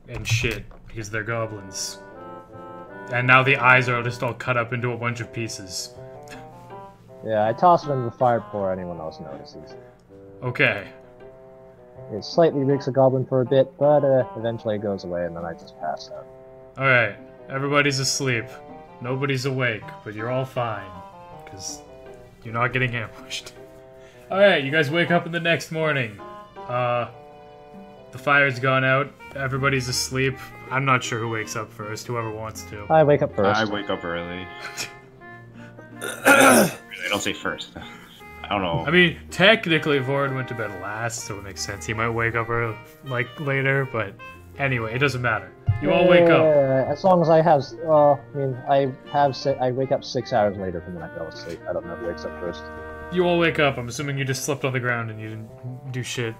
S1: and shit because they're goblins. And now the eyes are just all cut up into a bunch of pieces.
S2: Yeah, I toss it in the fire before anyone else notices.
S1: Okay.
S2: It slightly reeks of goblin for a bit, but eventually it goes away, and then I just pass out.
S1: Alright, everybody's asleep. Nobody's awake, but you're all fine. Because you're not getting ambushed. Alright, you guys wake up in the next morning. The fire's gone out. Everybody's asleep. I'm not sure who wakes up first, whoever wants to.
S2: I wake up first.
S5: I wake up early. I don't say first. I don't know.
S1: I mean, technically, Vord went to bed last, so it makes sense. He might wake up later, but anyway, it doesn't matter. You all wake up.
S2: As long as I have, I wake up 6 hours later from when I fell asleep. I don't know who wakes up first.
S1: You all wake up. I'm assuming you just slept on the ground and you didn't do shit.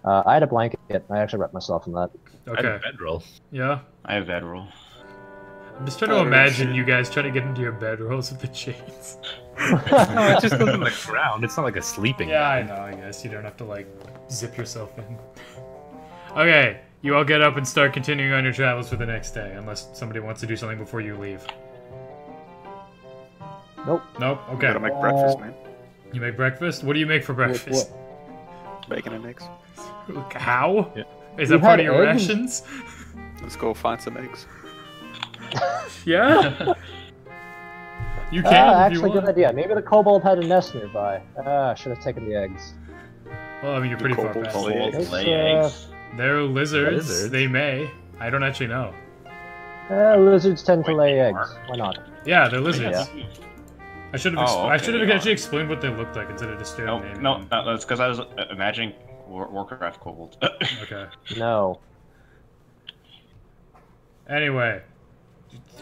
S2: I had a blanket. I actually wrapped myself in that.
S6: I had
S1: Okay.
S6: a bedroll.
S1: Yeah?
S5: I have bedroll.
S1: I'm just trying to imagine you guys trying to get into your bedrolls with the chains.
S6: No, it just goes on the ground. It's not like a sleeping
S1: Yeah, I
S6: bag.
S1: know, I guess. You don't have to, like, zip yourself in. Okay, you all get up and start continuing on your travels for the next day, unless somebody wants to do something before you leave.
S2: Nope.
S1: Nope? Okay.
S4: Gotta make breakfast, man.
S1: You make breakfast? What do you make for breakfast?
S4: Bacon and eggs.
S1: How?
S6: Yeah.
S1: Is
S2: You
S1: that part
S2: had
S1: of your
S2: eggs?
S1: rations?
S4: Let's go find some eggs.
S1: Yeah? You can if you
S2: Actually,
S1: want.
S2: good idea. Maybe the kobold had a nest nearby. Should have taken the eggs.
S1: Well, I mean, you're pretty far
S4: kobolds
S1: past.
S4: lay
S1: it.
S4: eggs?
S5: Lay eggs.
S1: They're lizards.
S6: Lizards?
S1: They may. I don't actually know.
S2: Lizards tend to
S5: Wait,
S2: lay
S5: they
S2: eggs.
S5: are?
S2: Why not?
S1: Yeah, they're lizards.
S2: Yeah.
S1: I should have.
S5: Oh,
S1: I
S5: okay,
S1: should have
S5: they
S1: actually
S5: are.
S1: explained what they looked like instead of just straight
S5: No,
S1: up naming
S5: no,
S1: them.
S5: that's because I was imagining Warcraft kobold.
S1: Okay.
S2: No.
S1: Anyway,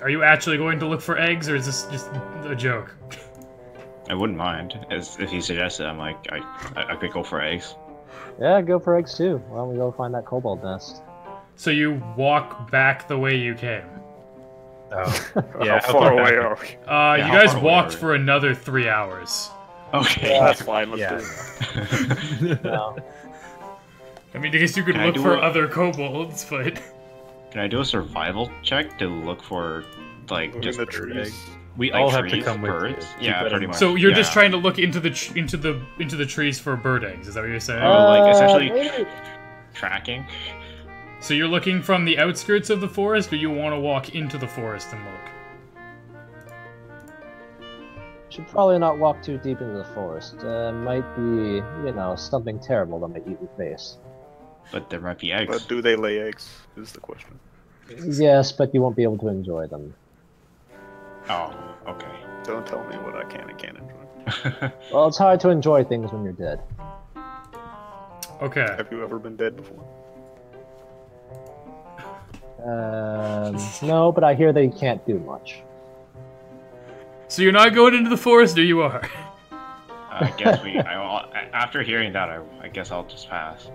S1: are you actually going to look for eggs, or is this just a joke?
S5: I wouldn't mind, as if he suggested. I'm like, I could go for eggs.
S2: Yeah, go for eggs too. Why don't we go find that kobold nest?
S1: So you walk back the way you came.
S6: Oh.
S4: How far away are we?
S1: You
S5: how
S1: guys
S5: far away
S1: walked
S5: are we?
S1: for another 3 hours.
S5: Okay.
S4: That's fine. Let's
S6: Yeah.
S4: do it.
S2: No.
S1: I mean, I guess you could
S5: Can I
S1: look
S5: do
S1: for
S5: it?
S1: other kobolds, but
S5: Can I do a survival check to look for, like,
S4: Moving
S5: just
S4: the
S5: bird
S4: trees.
S5: eggs?
S6: We
S5: Like
S6: all have to
S5: trees,
S6: come with
S5: birds?
S6: you.
S5: Yeah,
S6: Keep that
S5: pretty
S6: in
S5: much.
S6: mind.
S1: so you're just
S5: Yeah.
S1: trying to look into the trees for bird eggs. Is that what you're saying?
S5: Like, essentially-
S2: Maybe.
S5: Tracking?
S1: So you're looking from the outskirts of the forest, or you want to walk into the forest and look?
S2: Should probably not walk too deep into the forest. Might be, something terrible that might eat your face.
S5: But there might be eggs.
S4: But do they lay eggs? Is the question.
S2: Yes, but you won't be able to enjoy them.
S5: Oh, okay.
S4: Don't tell me what I can and can't enjoy.
S2: Well, it's hard to enjoy things when you're dead.
S1: Okay.
S4: Have you ever been dead before?
S2: No, but I hear they can't do much.
S1: So you're not going into the forest, or you are?
S5: I guess after hearing that, I guess I'll just pass.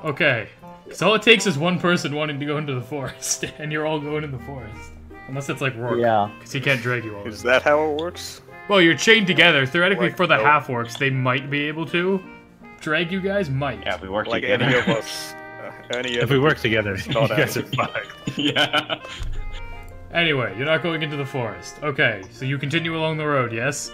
S1: Okay. So all it takes is one person wanting to go into the forest, and you're all going in the forest. Unless it's like Rourke.
S2: Yeah.
S1: Because he can't drag you all.
S4: Is that how it works?
S1: Well, you're chained together. Theoretically,
S4: Like,
S1: for the
S4: no.
S1: half-orcs, they might be able to. Drag you guys might.
S5: Yeah, if we work
S4: Like
S5: together.
S4: any of us.
S6: If we work together, you
S4: not
S6: guys are
S4: happening.
S6: fucked.
S5: Yeah.
S1: Anyway, you're not going into the forest. Okay, so you continue along the road, yes?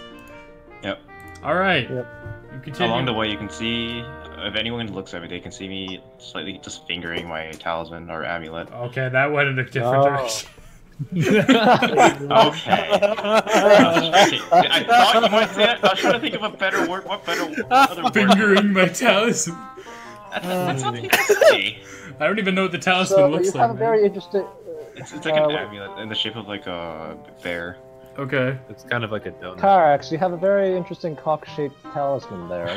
S5: Yep.
S1: Alright.
S2: Yep.
S1: You continue.
S5: Along the way, you can see, if anyone looks at me, they can see me slightly just fingering my talisman or amulet.
S1: Okay, that went in a different
S2: Oh.
S1: direction.
S5: Okay. I thought you might say that. I was trying to think of a better word. What other word?
S1: Fingering my talisman.
S5: That's something to say.
S1: I don't even know what the talisman
S2: So
S1: looks
S2: you
S1: like.
S2: have a
S1: man.
S2: very interesting.
S5: It's like an amulet in the shape of like a bear.
S1: Okay.
S6: It's kind of like a donut.
S2: Karax, you have a very interesting cock-shaped talisman there.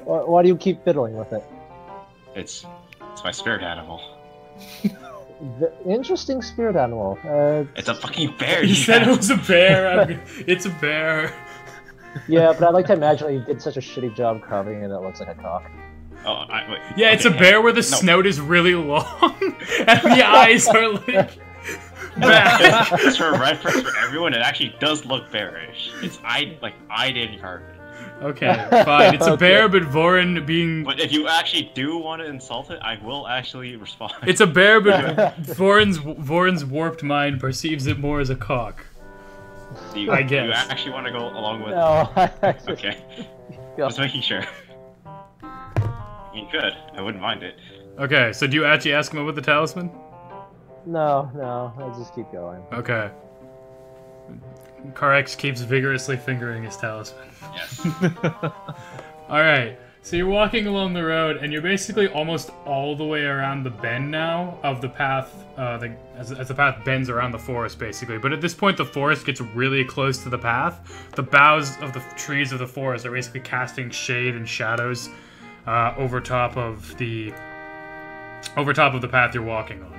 S2: Why do you keep fiddling with it?
S5: It's my spirit animal.
S2: The interesting spirit animal.
S5: It's a fucking bear.
S1: You said it was a bear. It's a bear.
S2: Yeah, but I like to imagine that you did such a shitty job carving it. It looks like a cock.
S5: Oh, wait.
S1: Yeah, it's a
S5: Okay,
S1: bear where the
S5: no.
S1: snout is really long and the eyes are like back.
S5: Just for reference for everyone, it actually does look bearish. I didn't carve it.
S1: Okay, fine. It's a bear, but Vorin being.
S5: But if you actually do want to insult it, I will actually respond.
S1: It's a bear, but Vorin's warped mind perceives it more as a cock.
S5: Do you,
S1: I
S5: do you
S1: guess.
S5: actually want to go along with?
S2: No,
S5: Okay, just making sure. You could. I wouldn't mind it.
S1: Okay, so do you actually ask him about the talisman?
S2: no, I just keep going.
S1: Okay. Karx keeps vigorously fingering his talisman.
S5: Yes.
S1: Alright, so you're walking along the road, and you're basically almost all the way around the bend now of the path, as the path bends around the forest, basically. But at this point, the forest gets really close to the path. The boughs of the trees of the forest are basically casting shade and shadows over top of the path you're walking on.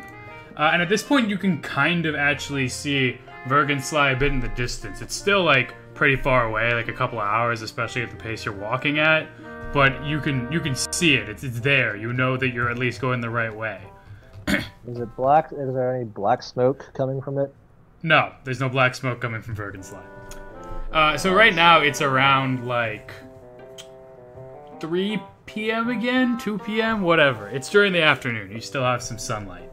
S1: And at this point, you can kind of actually see Vergensly a bit in the distance. It's still, like, pretty far away, like a couple of hours, especially at the pace you're walking at. But you can see it. It's there. You know that you're at least going the right way.
S2: Is it black? Is there any black smoke coming from it?
S1: No, there's no black smoke coming from Vergensly. So right now, it's around, like, 3 p.m. again? 2 p.m.? Whatever. It's during the afternoon. You still have some sunlight.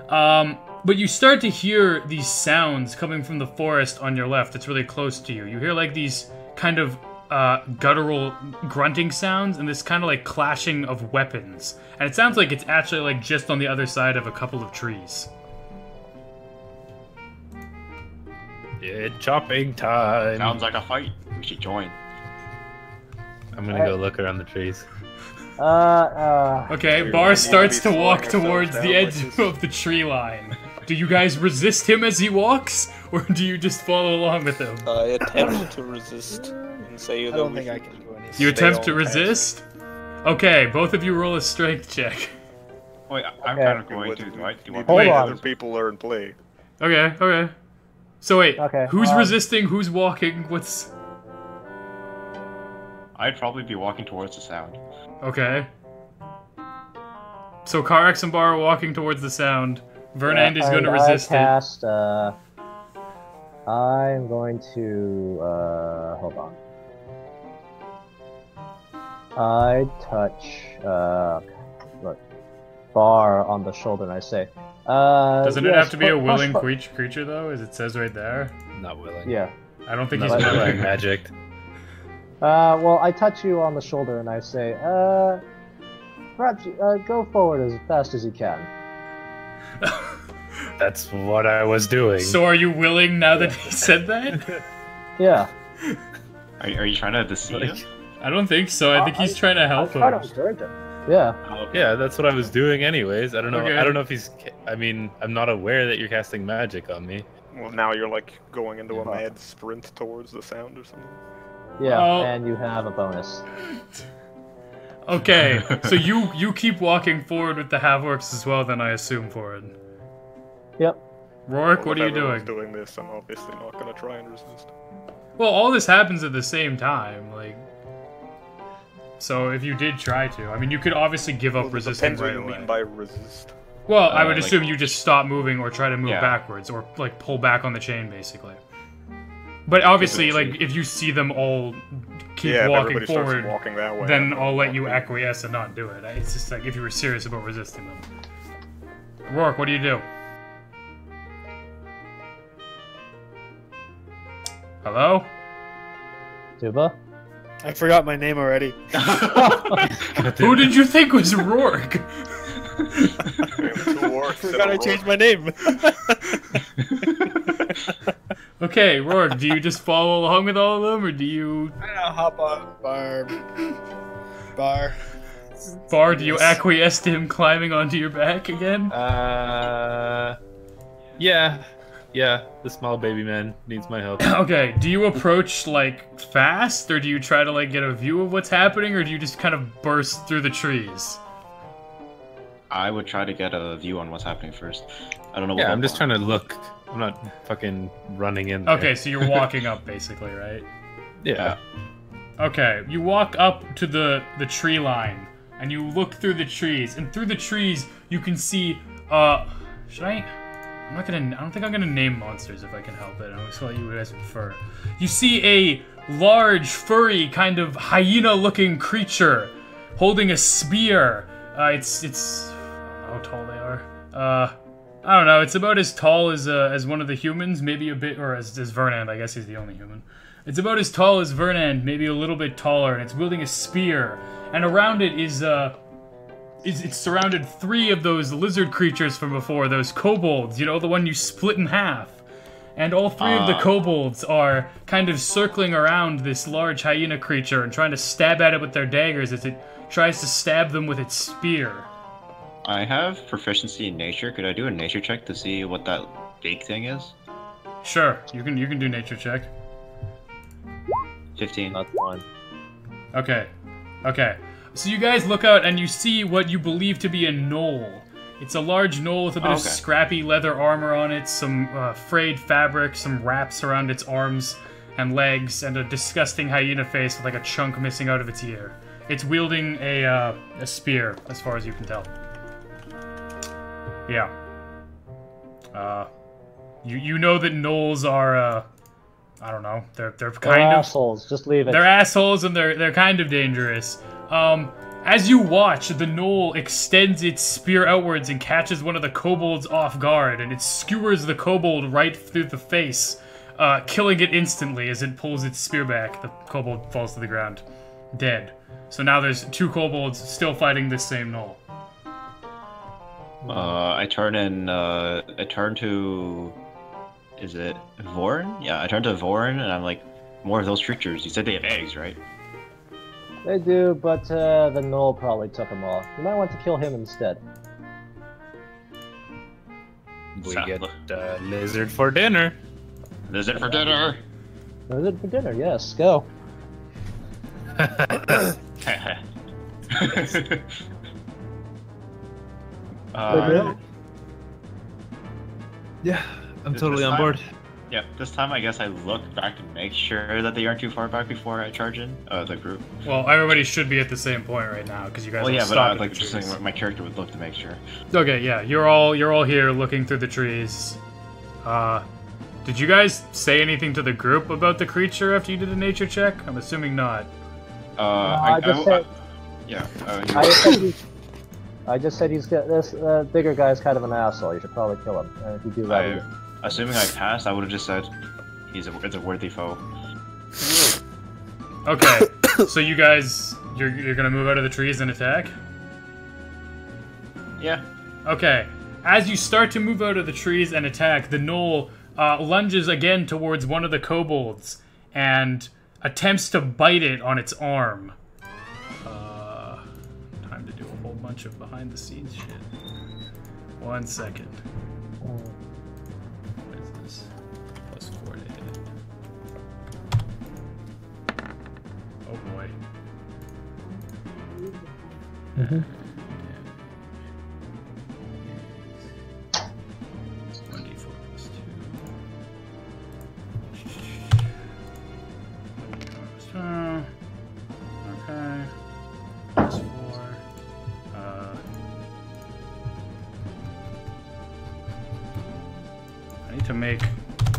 S1: But you start to hear these sounds coming from the forest on your left that's really close to you. You hear like these kind of guttural grunting sounds and this kind of like clashing of weapons. And it sounds like it's actually like just on the other side of a couple of trees.
S6: It's chopping time.
S5: Sounds like a fight. We should join.
S6: I'm gonna go look around the trees.
S1: Okay,
S4: We
S1: Bar
S4: might
S1: starts
S4: be
S1: to walk
S4: slowing
S1: towards
S4: ourselves
S1: the
S4: down
S1: edge
S4: like this.
S1: of the tree line. Do you guys resist him as he walks? Or do you just follow along with him?
S4: I attempt to resist and say
S3: I
S4: that
S3: don't
S4: we
S3: think I
S4: should
S3: can do anything.
S1: You
S4: stay
S1: attempt to
S4: on task.
S1: resist? Okay, both of you roll a strength check.
S5: Wait, I'm
S2: Okay.
S5: kind of going
S4: With-
S5: to. Do I? Do you want
S2: Hold
S4: Wait,
S2: on.
S4: other people are in play.
S1: Okay. So wait,
S2: Okay,
S1: who's resisting, who's walking, what's...
S5: I'd probably be walking towards the sound.
S1: Okay. So Karax and Bar are walking towards the sound. Vernand is going to
S2: and
S1: resist
S2: I
S1: it.
S2: cast, I'm going to, hold on. I touch, look, Bar on the shoulder and I say,
S1: Doesn't it
S2: yes,
S1: have to be a
S2: push-
S1: willing
S2: push-
S1: creature, though, as it says right there?
S6: Not willing.
S2: Yeah.
S1: I don't think
S6: Not
S1: he's
S6: willing.
S1: willing.
S6: Magic.
S2: Well, I touch you on the shoulder and I say, perhaps, go forward as fast as you can.
S6: That's what I was doing.
S1: So are you willing now that he said that?
S2: Yeah.
S5: Are you trying to deceive him?
S1: I don't think so. I think he's trying to help
S2: I'm trying to
S1: him.
S2: encourage him. Yeah.
S5: Oh, okay.
S6: Yeah, that's what I was doing anyways. I don't know.
S1: Okay.
S6: I don't know if he's. I mean, I'm not aware that you're casting magic on me.
S4: Well, now you're like going into a mad sprint towards the sound or something.
S2: Yeah,
S1: Oh.
S2: and you have a bonus.
S1: Okay, so you keep walking forward with the half-orcs as well, then I assume, forward.
S2: Yep.
S1: Rourke,
S4: Well,
S1: what are you
S4: if everyone's
S1: doing?
S4: doing this, I'm obviously not gonna try and resist.
S1: Well, all this happens at the same time, like... So if you did try to, I mean, you could obviously give up
S4: Well, it
S1: resisting
S4: depends
S1: right
S4: what you
S1: away.
S4: mean by resist.
S1: Well, I would
S5: like-
S1: assume you just stop moving or try to move
S5: Yeah.
S1: backwards or like pull back on the chain, basically. But obviously,
S5: Eventually.
S1: like if you see them all keep
S4: Yeah, if
S1: walking
S4: everybody starts
S1: forward,
S4: walking that way,
S1: then
S4: I'm
S1: I'll let you
S4: walking.
S1: acquiesce and not do it. It's just like if you were serious about resisting them. Rourke, what do you do? Hello?
S2: Tuba?
S3: I forgot my name already.
S1: Who did you think was Rourke?
S4: Two orcs
S3: I
S4: and
S3: forgot
S4: a
S3: I
S4: rook.
S3: changed my name.
S1: Okay, Rourke, do you just follow along with all of them, or do you...
S3: I'll hop on bar.
S1: Bar, do you acquiesce to him climbing onto your back again?
S6: Yeah. Yeah, the small baby man needs my help.
S1: Okay, do you approach, like, fast, or do you try to, like, get a view of what's happening, or do you just kind of burst through the trees?
S5: I would try to get a view on what's happening first. I don't know.
S6: Yeah,
S5: what
S6: I'm just trying to look. I'm not fucking running in there.
S1: Okay, so you're walking up, basically, right?
S6: Yeah.
S1: Okay, you walk up to the tree line, and you look through the trees, and through the trees, you can see, should I... I don't think I'm gonna name monsters if I can help it. I'll just let you guys prefer. You see a large, furry, kind of hyena-looking creature holding a spear. It's how tall they are. I don't know. It's about as tall as one of the humans, maybe a bit, or as Vernon. I guess he's the only human. It's about as tall as Vernon, maybe a little bit taller, and it's wielding a spear. And around it is it's surrounded 3 of those lizard creatures from before, those kobolds, you know, the one you split in half. And all 3 of the kobolds are kind of circling around this large hyena creature and trying to stab at it with their daggers as it tries to stab them with its spear.
S5: I have proficiency in nature. Could I do a nature check to see what that big thing is?
S1: Sure, you can do nature check.
S5: 15.
S2: That's fine.
S1: Okay. So you guys look out and you see what you believe to be a knoll. It's a large knoll with a bit of
S5: Okay.
S1: scrappy leather armor on it, some frayed fabric, some wraps around its arms and legs, and a disgusting hyena face with like a chunk missing out of its ear. It's wielding a spear, as far as you can tell. Yeah. You know that gnolls are I don't know. They're
S2: They're
S1: kind of
S2: assholes. Just leave it.
S1: they're assholes and they're kind of dangerous. As you watch, the gnoll extends its spear outwards and catches one of the kobolds off guard, and it skewers the kobold right through the face, killing it instantly as it pulls its spear back. The kobold falls to the ground, dead. So now there's 2 kobolds still fighting this same gnoll.
S5: I turn to... Is it Vorin? Yeah, I turn to Vorin, and I'm like, more of those creatures. You said they have eggs, right?
S2: They do, but the gnoll probably took them all. You might want to kill him instead.
S6: We
S5: So-
S6: get lizard for dinner.
S5: Lizard for dinner!
S2: Lizard for dinner, yes, go.
S6: Yeah, I'm
S5: This
S6: totally on
S5: time-
S6: board.
S5: Yeah, this time I guess I look back to make sure that they aren't too far back before I charge in the group.
S1: Well, everybody should be at the same point right now because you guys.
S5: Well,
S1: are
S5: yeah, but
S1: stopped
S5: I'd
S1: at
S5: like
S1: the
S5: just
S1: trees.
S5: saying what my character would look to make sure.
S1: Okay, yeah, you're all here looking through the trees. Did you guys say anything to the group about the creature after you did a nature check? I'm assuming not.
S2: I just said
S5: yeah.
S2: I just said he's got this bigger guy's kind of an asshole. You should probably kill him. And if you do that,
S5: Assuming I passed, I would have just said it's a worthy foe.
S1: Okay, so you guys, you're gonna move out of the trees and attack?
S5: Yeah.
S1: Okay, as you start to move out of the trees and attack, the gnoll lunges again towards one of the kobolds and attempts to bite it on its arm. Time to do a whole bunch of behind-the-scenes shit. 1 second. What is this? +4 to hit. Oh boy.
S2: Mhm.
S1: 1d4 plus 2. Okay. Plus 4. I need to make.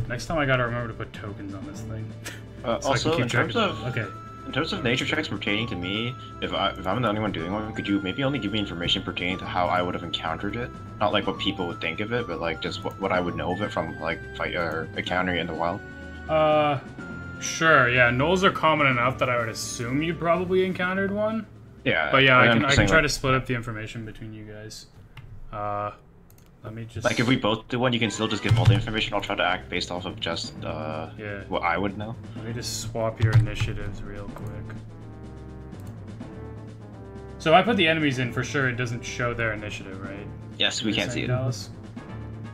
S1: Next time I gotta remember to put tokens on this thing. So I can
S5: Also,
S1: keep
S5: in
S1: track
S5: terms of
S1: okay.
S5: in terms of nature checks pertaining to me, if I'm the only one doing one, could you maybe only give me information pertaining to how I would have encountered it? Not like what people would think of it, but like just what I would know of it from like fight or encountering it in the wild.
S1: Sure. Yeah, gnolls are common enough that I would assume you probably encountered one.
S5: Yeah.
S1: But yeah, I
S5: I'm
S1: can
S5: saying,
S1: try
S5: like,
S1: to split up the information between you guys. Let me just.
S5: Like if we both do one, you can still just give all the information. I'll try to act based off of just
S1: Yeah.
S5: what I would know.
S1: Let me just swap your initiatives real quick. So if I put the enemies in, for sure it doesn't show their initiative, right?
S5: Yes, we can't see it.
S1: Dallas?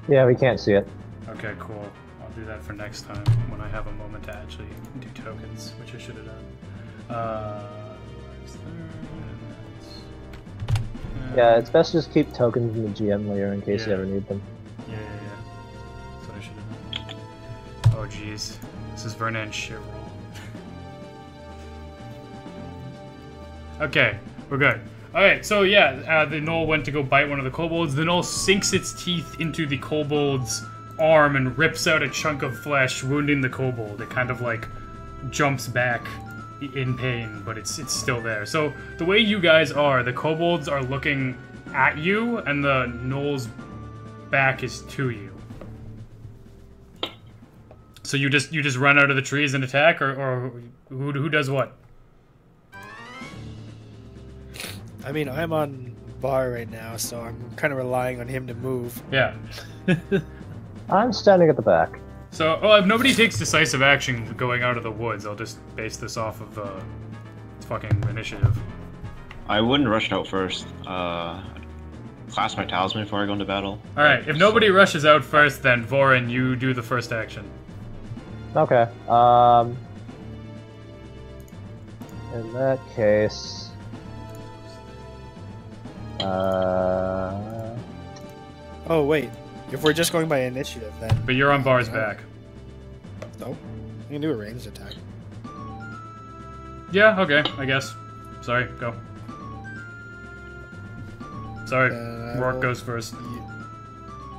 S2: Yeah, we can't see it.
S1: Okay, cool. I'll do that for next time when I have a moment to actually do tokens, which I should have done. Where's that?
S2: Yeah, it's best to just keep tokens in the GM layer in case you
S1: Yeah.
S2: ever need them.
S1: Yeah. That's what I should have done. Oh, jeez. This is Vernan's shit roll. Okay, we're good. Alright, so yeah, the gnoll went to go bite one of the kobolds. The gnoll sinks its teeth into the kobold's arm and rips out a chunk of flesh, wounding the kobold. It kind of like jumps back in pain, but it's still there. So the way you guys are, the kobolds are looking at you, and the gnoll's back is to you. So you just run out of the trees and attack, or who does what?
S3: I mean, I'm on bar right now, so I'm kind of relying on him to move.
S1: Yeah.
S2: I'm standing at the back.
S1: So, if nobody takes decisive action going out of the woods, I'll just base this off of fucking initiative.
S5: I wouldn't rush out first. Class my talisman before I go into battle.
S1: All right. If nobody rushes out first, then Vorin, you do the first action.
S2: Okay. In that case,
S3: Oh, wait. If we're just going by initiative, then...
S1: But you're on Bar's back.
S3: Nope. You can do a ranged attack.
S1: Yeah. Okay. I guess. Sorry. Go. Sorry. Rourke goes first.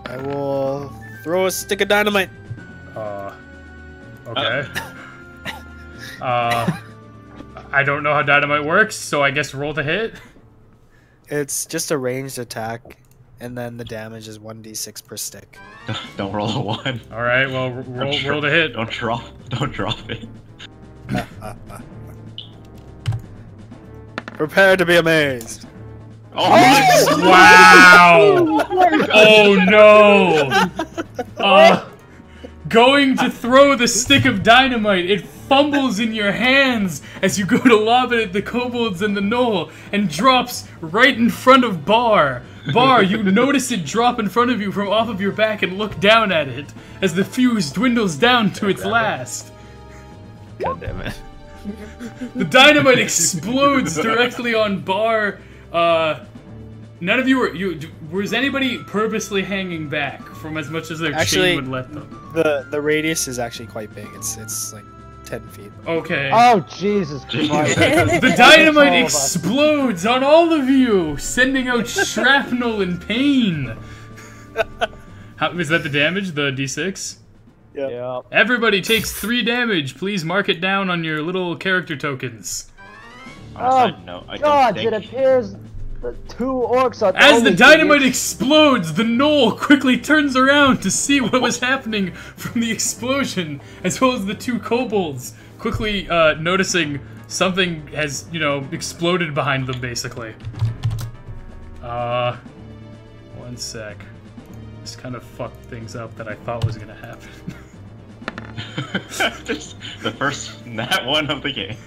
S3: I will throw a stick of dynamite.
S1: Okay. I don't know how dynamite works, so I guess roll to hit.
S3: It's just a ranged attack, and then the damage is 1d6 per stick.
S5: Don't roll a 1.
S1: All right. Well, roll to hit.
S5: Don't drop it.
S3: Prepare to be amazed.
S5: Oh my
S1: Wow! Oh no! Going to throw the stick of dynamite, it fumbles in your hands as you go to lob it at the kobolds and the gnoll, and drops right in front of Bar. Bar, you notice it drop in front of you from off of your back and look down at it as the fuse dwindles down to its last.
S6: God damn it.
S1: The dynamite explodes directly on Bar. None of you were. Was anybody purposely hanging back from as much as their chain would let them?
S3: The radius is actually quite big. It's like 10 feet.
S1: Okay.
S2: oh Jesus Christ!
S1: The dynamite explodes on all of you, sending out shrapnel and pain. Is that the damage? The d6?
S2: Yeah.
S1: Everybody takes 3 damage. Please mark it down on your little character tokens.
S5: No, I
S2: God,
S5: don't
S2: it
S5: think...
S2: appears the 2 orcs are.
S1: As the
S2: only
S1: dynamite
S2: two-
S1: explodes, the gnoll quickly turns around to see what was happening from the explosion, as well as the 2 kobolds, quickly noticing something has, exploded behind them, basically. One sec. This kind of fucked things up that I thought was gonna happen.
S5: Just the first nat 1 of the game.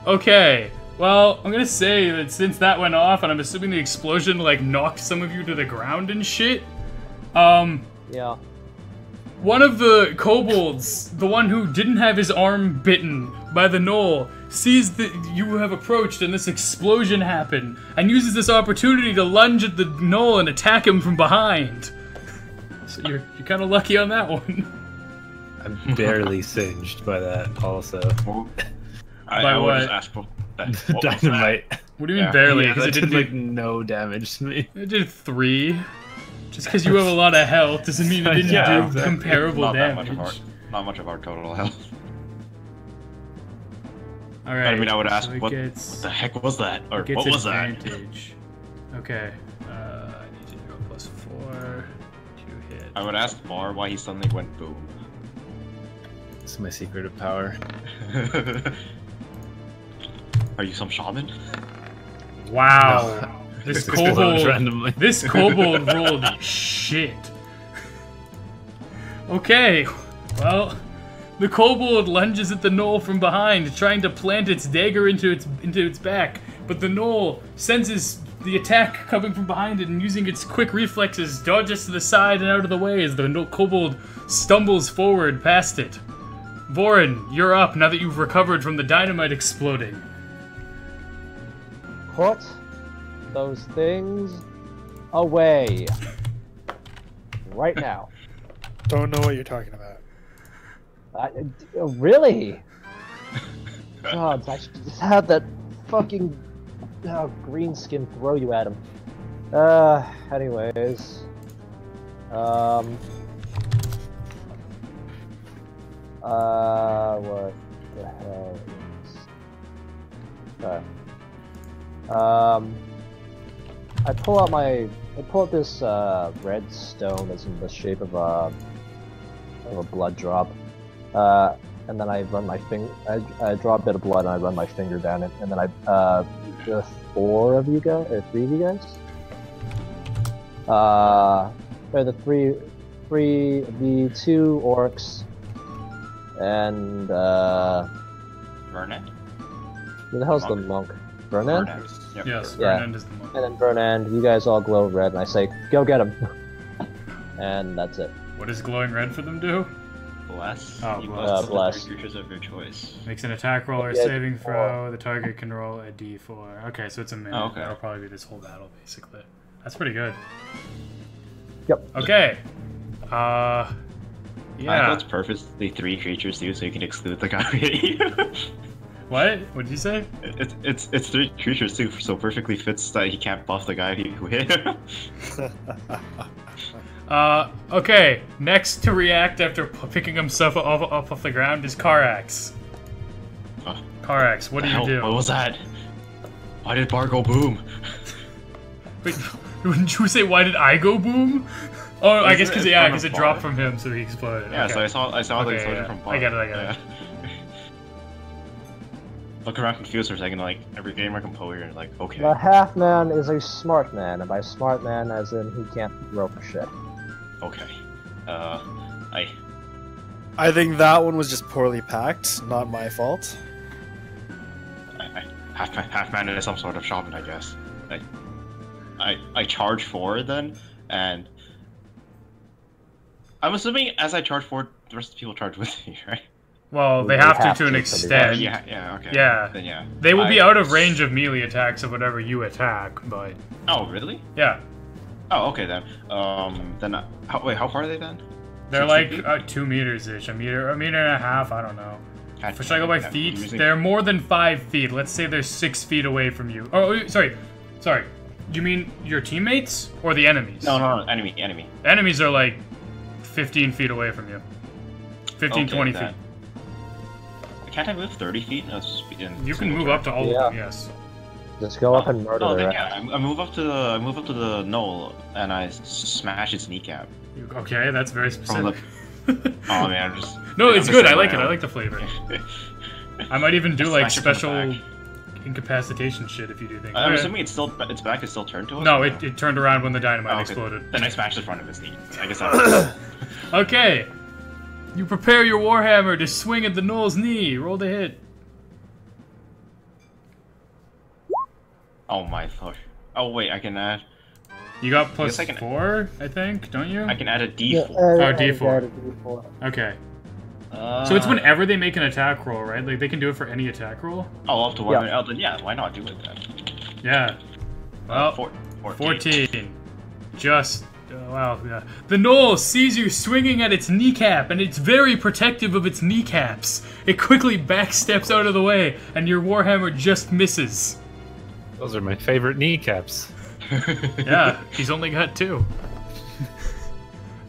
S1: Okay. Well, I'm gonna say that since that went off, and I'm assuming the explosion, knocked some of you to the ground and shit,
S2: Yeah.
S1: one of the kobolds, the one who didn't have his arm bitten by the gnoll, sees that you have approached and this explosion happened, and uses this opportunity to lunge at the gnoll and attack him from behind. So you're kind of lucky on that one.
S6: I'm barely singed by that. Also,
S5: Well,
S1: By
S5: I would
S1: what?
S5: just ask for that. What was
S6: dynamite.
S1: What do you mean
S5: Yeah.
S1: barely?
S6: Yeah,
S1: Because
S6: that
S1: it did like
S6: no damage to me.
S1: it did 3. Just because you have a lot of health doesn't mean it didn't
S6: Yeah,
S1: do
S6: exactly.
S1: comparable
S5: not
S1: damage.
S5: not much of our total health.
S1: All right.
S5: I mean, I would ask,
S1: so it
S5: what
S1: gets,
S5: the heck was that? Or
S1: it gets
S5: what was that?
S1: advantage. Okay. I need to go +4 to hit.
S5: I would ask Var why he suddenly went boom.
S6: It's my secret of power.
S5: Are you some shaman?
S1: Wow. This
S6: It explodes
S1: kobold.
S6: randomly.
S1: This kobold rolled shit. Okay. Well, the kobold lunges at the gnoll from behind, trying to plant its dagger into its back, but the gnoll senses the attack coming from behind it and using its quick reflexes dodges to the side and out of the way as the kobold stumbles forward past it. Vorin, you're up now that you've recovered from the dynamite exploding.
S2: Put those things away. Right now.
S3: Don't know what you're talking about.
S2: Really? God, I should just have that fucking green skin throw you at him. Anyways. What the hell is... I pull out this red stone that's in the shape of a blood drop. And then I run my I draw a bit of blood and I run my finger down it, and then the 4 of you guys, or 3 of you guys? Or the 3, the 2 orcs, and
S5: Vernon?
S2: who the hell's the monk? Vernon?
S5: Yep.
S1: Yes,
S2: Yeah.
S1: Fernand is the monk.
S2: And then Vernon, you guys all glow red, and I say, go get him. And that's it.
S1: What does glowing red for them do?
S5: Bless.
S1: Oh,
S5: You
S1: bless.
S5: bless the
S2: Bless.
S5: three creatures of your choice.
S1: Makes an attack roll or a
S2: Yeah,
S1: saving throw. The target can roll a d4. Okay, so it's a minute.
S5: Oh, okay.
S1: That'll probably be this whole battle, basically. That's pretty good.
S2: Yep.
S1: Okay.
S5: I
S1: Yeah.
S5: thought it's purposely 3 creatures too, so you can exclude the guy who hit you.
S1: What? What did you say?
S5: It's 3 creatures too, so perfectly fits that he can't buff the guy who hit him.
S1: Okay. Next to react after picking himself off the ground is Karrnath.
S5: Oh,
S1: Karrnath, what do you do?
S5: What was that? Why did Bar go boom?
S1: Wait, wouldn't you say why did I go boom? Oh, I guess because
S5: Isn't it from
S1: it
S5: a
S1: dropped
S5: bar?
S1: from him, so he exploded.
S5: Yeah,
S1: Okay.
S5: so I saw the
S1: Okay,
S5: explosion
S1: yeah.
S5: from Bar.
S1: I get it.
S5: Look around confused for a second, like every game I compose, and like, okay.
S2: The half man is a smart man, and by smart man, as in he can't rope shit.
S5: Okay.
S3: I think that one was just poorly packed, not my fault.
S5: Half man is some sort of shaman, I guess. I charge forward then, and I'm assuming as I charge forward, the rest of the people charge with me, right?
S1: Well, they
S2: They
S1: have
S2: have
S1: to an
S2: to,
S1: extent.
S5: Yeah, okay.
S1: Yeah.
S5: Then yeah.
S1: They will be out of range of melee attacks of whatever you attack, but
S5: Oh, really?
S1: yeah.
S5: Oh, okay then. How far are they then?
S1: They're
S5: 60
S1: like
S5: feet?
S1: 2 meters ish, a meter and a half, I don't know.
S5: God
S1: Should I go by
S5: damn it,
S1: feet?
S5: I'm using-
S1: They're more than 5 feet. Let's say they're 6 feet away from you. Oh, sorry. You mean your teammates or the enemies?
S5: No, enemy.
S1: Enemies are like 15 feet away from you. 15,
S5: Okay,
S1: 20
S5: then.
S1: feet.
S5: Can't I move 30 feet? No, it's in
S1: You can
S5: single
S1: move
S5: track.
S1: up to all of them, yes.
S2: Just go up and murder
S5: Oh,
S2: the
S5: then
S2: rest.
S5: yeah, I move up to the knoll and I smash its kneecap.
S1: Okay, that's very specific.
S5: Oh man, I'm just.
S1: No,
S5: I'm
S1: it's
S5: just
S1: good. I
S5: saying
S1: like it.
S5: my
S1: I
S5: own.
S1: like the flavor. I might even do like
S5: Smash it from the
S1: special
S5: back.
S1: incapacitation shit if you do things.
S5: I'm
S1: Okay.
S5: assuming its back is still turned to us.
S1: No,
S5: or
S1: it turned around when the dynamite
S5: Oh, okay.
S1: exploded.
S5: Then I smashed the front of its knee. I guess that's.
S1: Okay. You prepare your warhammer to swing at the gnoll's knee. Roll to hit.
S5: Oh my gosh. Oh wait, I can add.
S1: You got plus
S5: I can-
S1: 4, I think, don't you?
S5: I can add a D4.
S2: Yeah,
S1: Oh,
S2: I
S1: D4.
S2: got a D4.
S1: Okay. So it's whenever they make an attack roll, right? Like they can do it for any attack roll?
S5: Oh, up to 1 minute. Oh, then yeah, why not do it then?
S1: Yeah. Well,
S5: 14.
S1: 14. Just... wow, yeah. The gnoll sees you swinging at its kneecap, and it's very protective of its kneecaps. It quickly backsteps out of the way, and your warhammer just misses.
S6: Those are my favorite kneecaps.
S1: Yeah, he's only got 2.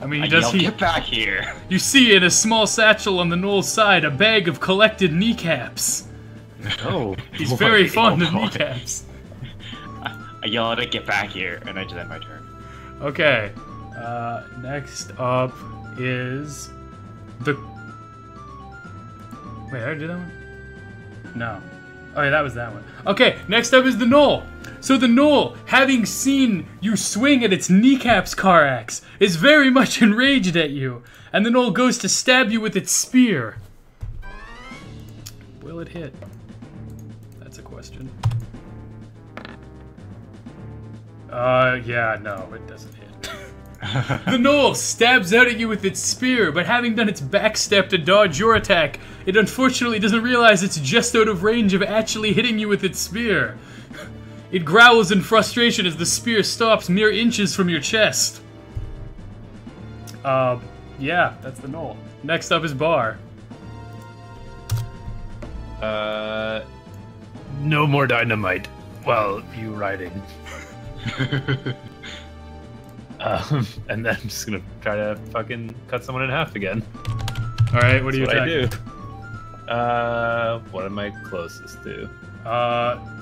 S1: I mean,
S5: Get back here!
S1: You see in a small satchel on the gnoll's side a bag of collected kneecaps.
S6: Oh,
S1: He's
S6: boy.
S1: very fond of
S5: boy.
S1: kneecaps.
S5: I yell at it, get back here, and I just end my turn.
S1: Okay. Next up is the... Wait, I already did that one? No. Oh yeah, that was that one. Okay, next up is the gnoll. So the gnoll, having seen you swing at its kneecaps, Karrnath, is very much enraged at you, and the gnoll goes to stab you with its spear. Will it hit? That's a question. Yeah, no, it doesn't hit. The gnoll stabs out at you with its spear, but having done its backstep to dodge your attack, it unfortunately doesn't realize it's just out of range of actually hitting you with its spear. It growls in frustration as the spear stops mere inches from your chest. Yeah, that's the gnoll. Next up is Bar.
S6: No more dynamite while you riding. And then I'm just gonna try to fucking cut someone in half again.
S1: Alright, what do you
S6: That's what
S1: attack?
S6: I do. What am I closest to?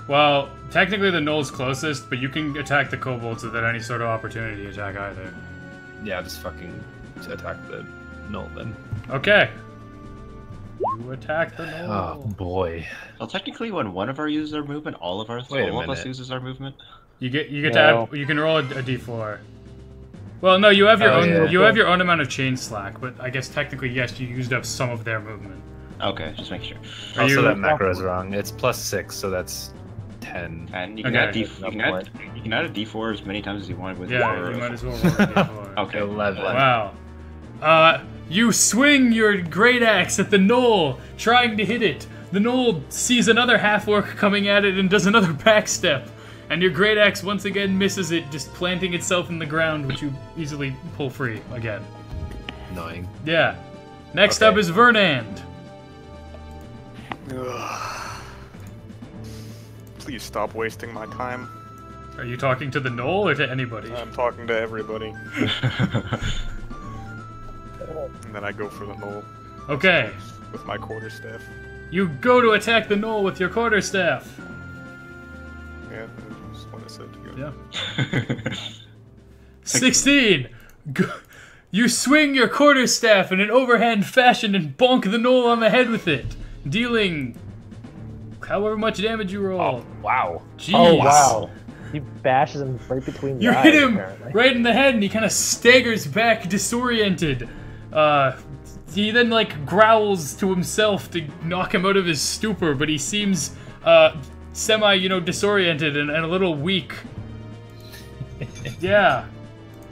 S1: Well, technically the gnoll's closest, but you can attack the kobolds without any sort of opportunity attack either.
S6: Yeah, just fucking attack the gnoll then.
S1: Okay. You attack the gnoll.
S6: Oh boy.
S5: Well, technically, when one of our uses our movement, all of us uses our movement.
S1: You get to add, you can roll a d4. Well, no, you have your own. You have your own amount of chain slack, but I guess technically, yes, you used up some of their movement.
S5: Okay, just make sure.
S6: Also, that macro is wrong. It's +6, so that's 10.
S5: And you can,
S1: Okay.
S5: you can add a d4 as many times as you want with
S1: Yeah,
S5: your...
S1: you might as well roll a d4.
S5: Okay.
S6: 11.
S1: Wow. You swing your great axe at the gnoll, trying to hit it. The gnoll sees another half-orc coming at it and does another backstep. And your great axe once again misses it, just planting itself in the ground, which you easily pull free again.
S6: Annoying.
S1: Yeah. Next up is Vernand.
S4: Please stop wasting my time.
S1: Are you talking to the gnoll or to anybody?
S4: I'm talking to everybody. And then I go for the gnoll
S1: Okay.
S4: with my quarterstaff.
S1: You go to attack the gnoll with your quarterstaff.
S4: Yeah, that's what I said to go.
S1: Yeah. 16. You swing your quarterstaff in an overhand fashion and bonk the gnoll on the head with it, dealing however much damage you roll.
S6: Oh, wow.
S1: Jeez.
S2: Oh wow! He bashes him right between the
S1: You
S2: eyes.
S1: hit him
S2: apparently.
S1: right in the head, and he kind of staggers back, disoriented. He then like growls to himself to knock him out of his stupor, but he seems semi, disoriented and a little weak. Yeah.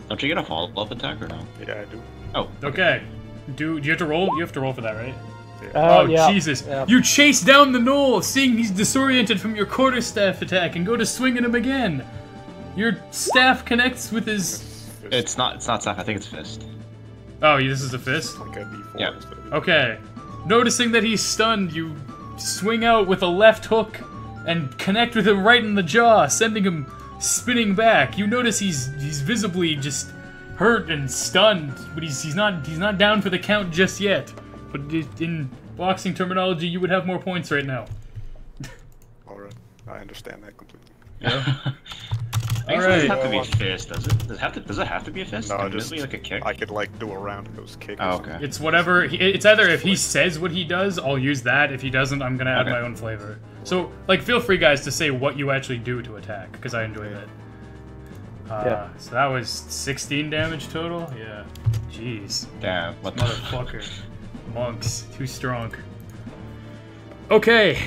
S5: Don't you get a follow-up attack or no?
S4: Yeah, I do.
S5: Oh,
S1: Okay. Do you have to roll? You have to roll for that, right?
S2: Oh,
S1: Oh,
S2: yeah.
S1: Jesus.
S2: Yeah.
S1: You chase down the gnoll, seeing he's disoriented from your quarterstaff attack, and go to swing at him again. Your staff connects with his...
S5: it's not staff. I think it's fist.
S1: Oh, this is a fist?
S4: Like a d4
S5: Yeah.
S4: instead of
S1: Okay. Noticing that he's stunned, you swing out with a left hook and connect with him right in the jaw, sending him spinning back. You notice he's visibly just hurt and stunned, but he's not down for the count just yet. But in boxing terminology, you would have more points right now.
S4: Alright, I understand that completely.
S1: Yeah.
S5: I guess
S1: Alright.
S5: it doesn't have to be a fist, does it? Does it have to be a fist?
S4: No,
S5: Can it
S4: just
S5: be like a kick?
S4: I could like do a round goes kick. or
S5: Oh,
S4: something.
S5: okay.
S1: It's whatever. It's either if he says what he does, I'll use that. If he doesn't, I'm gonna add
S5: Okay.
S1: my own flavor. So, like, feel free, guys, to say what you actually do to attack, because I enjoy that.
S2: Yeah.
S1: So that was 16 damage total. Yeah. Jeez.
S5: Damn, what the
S1: Motherfucker. Monks. Too strong. Okay.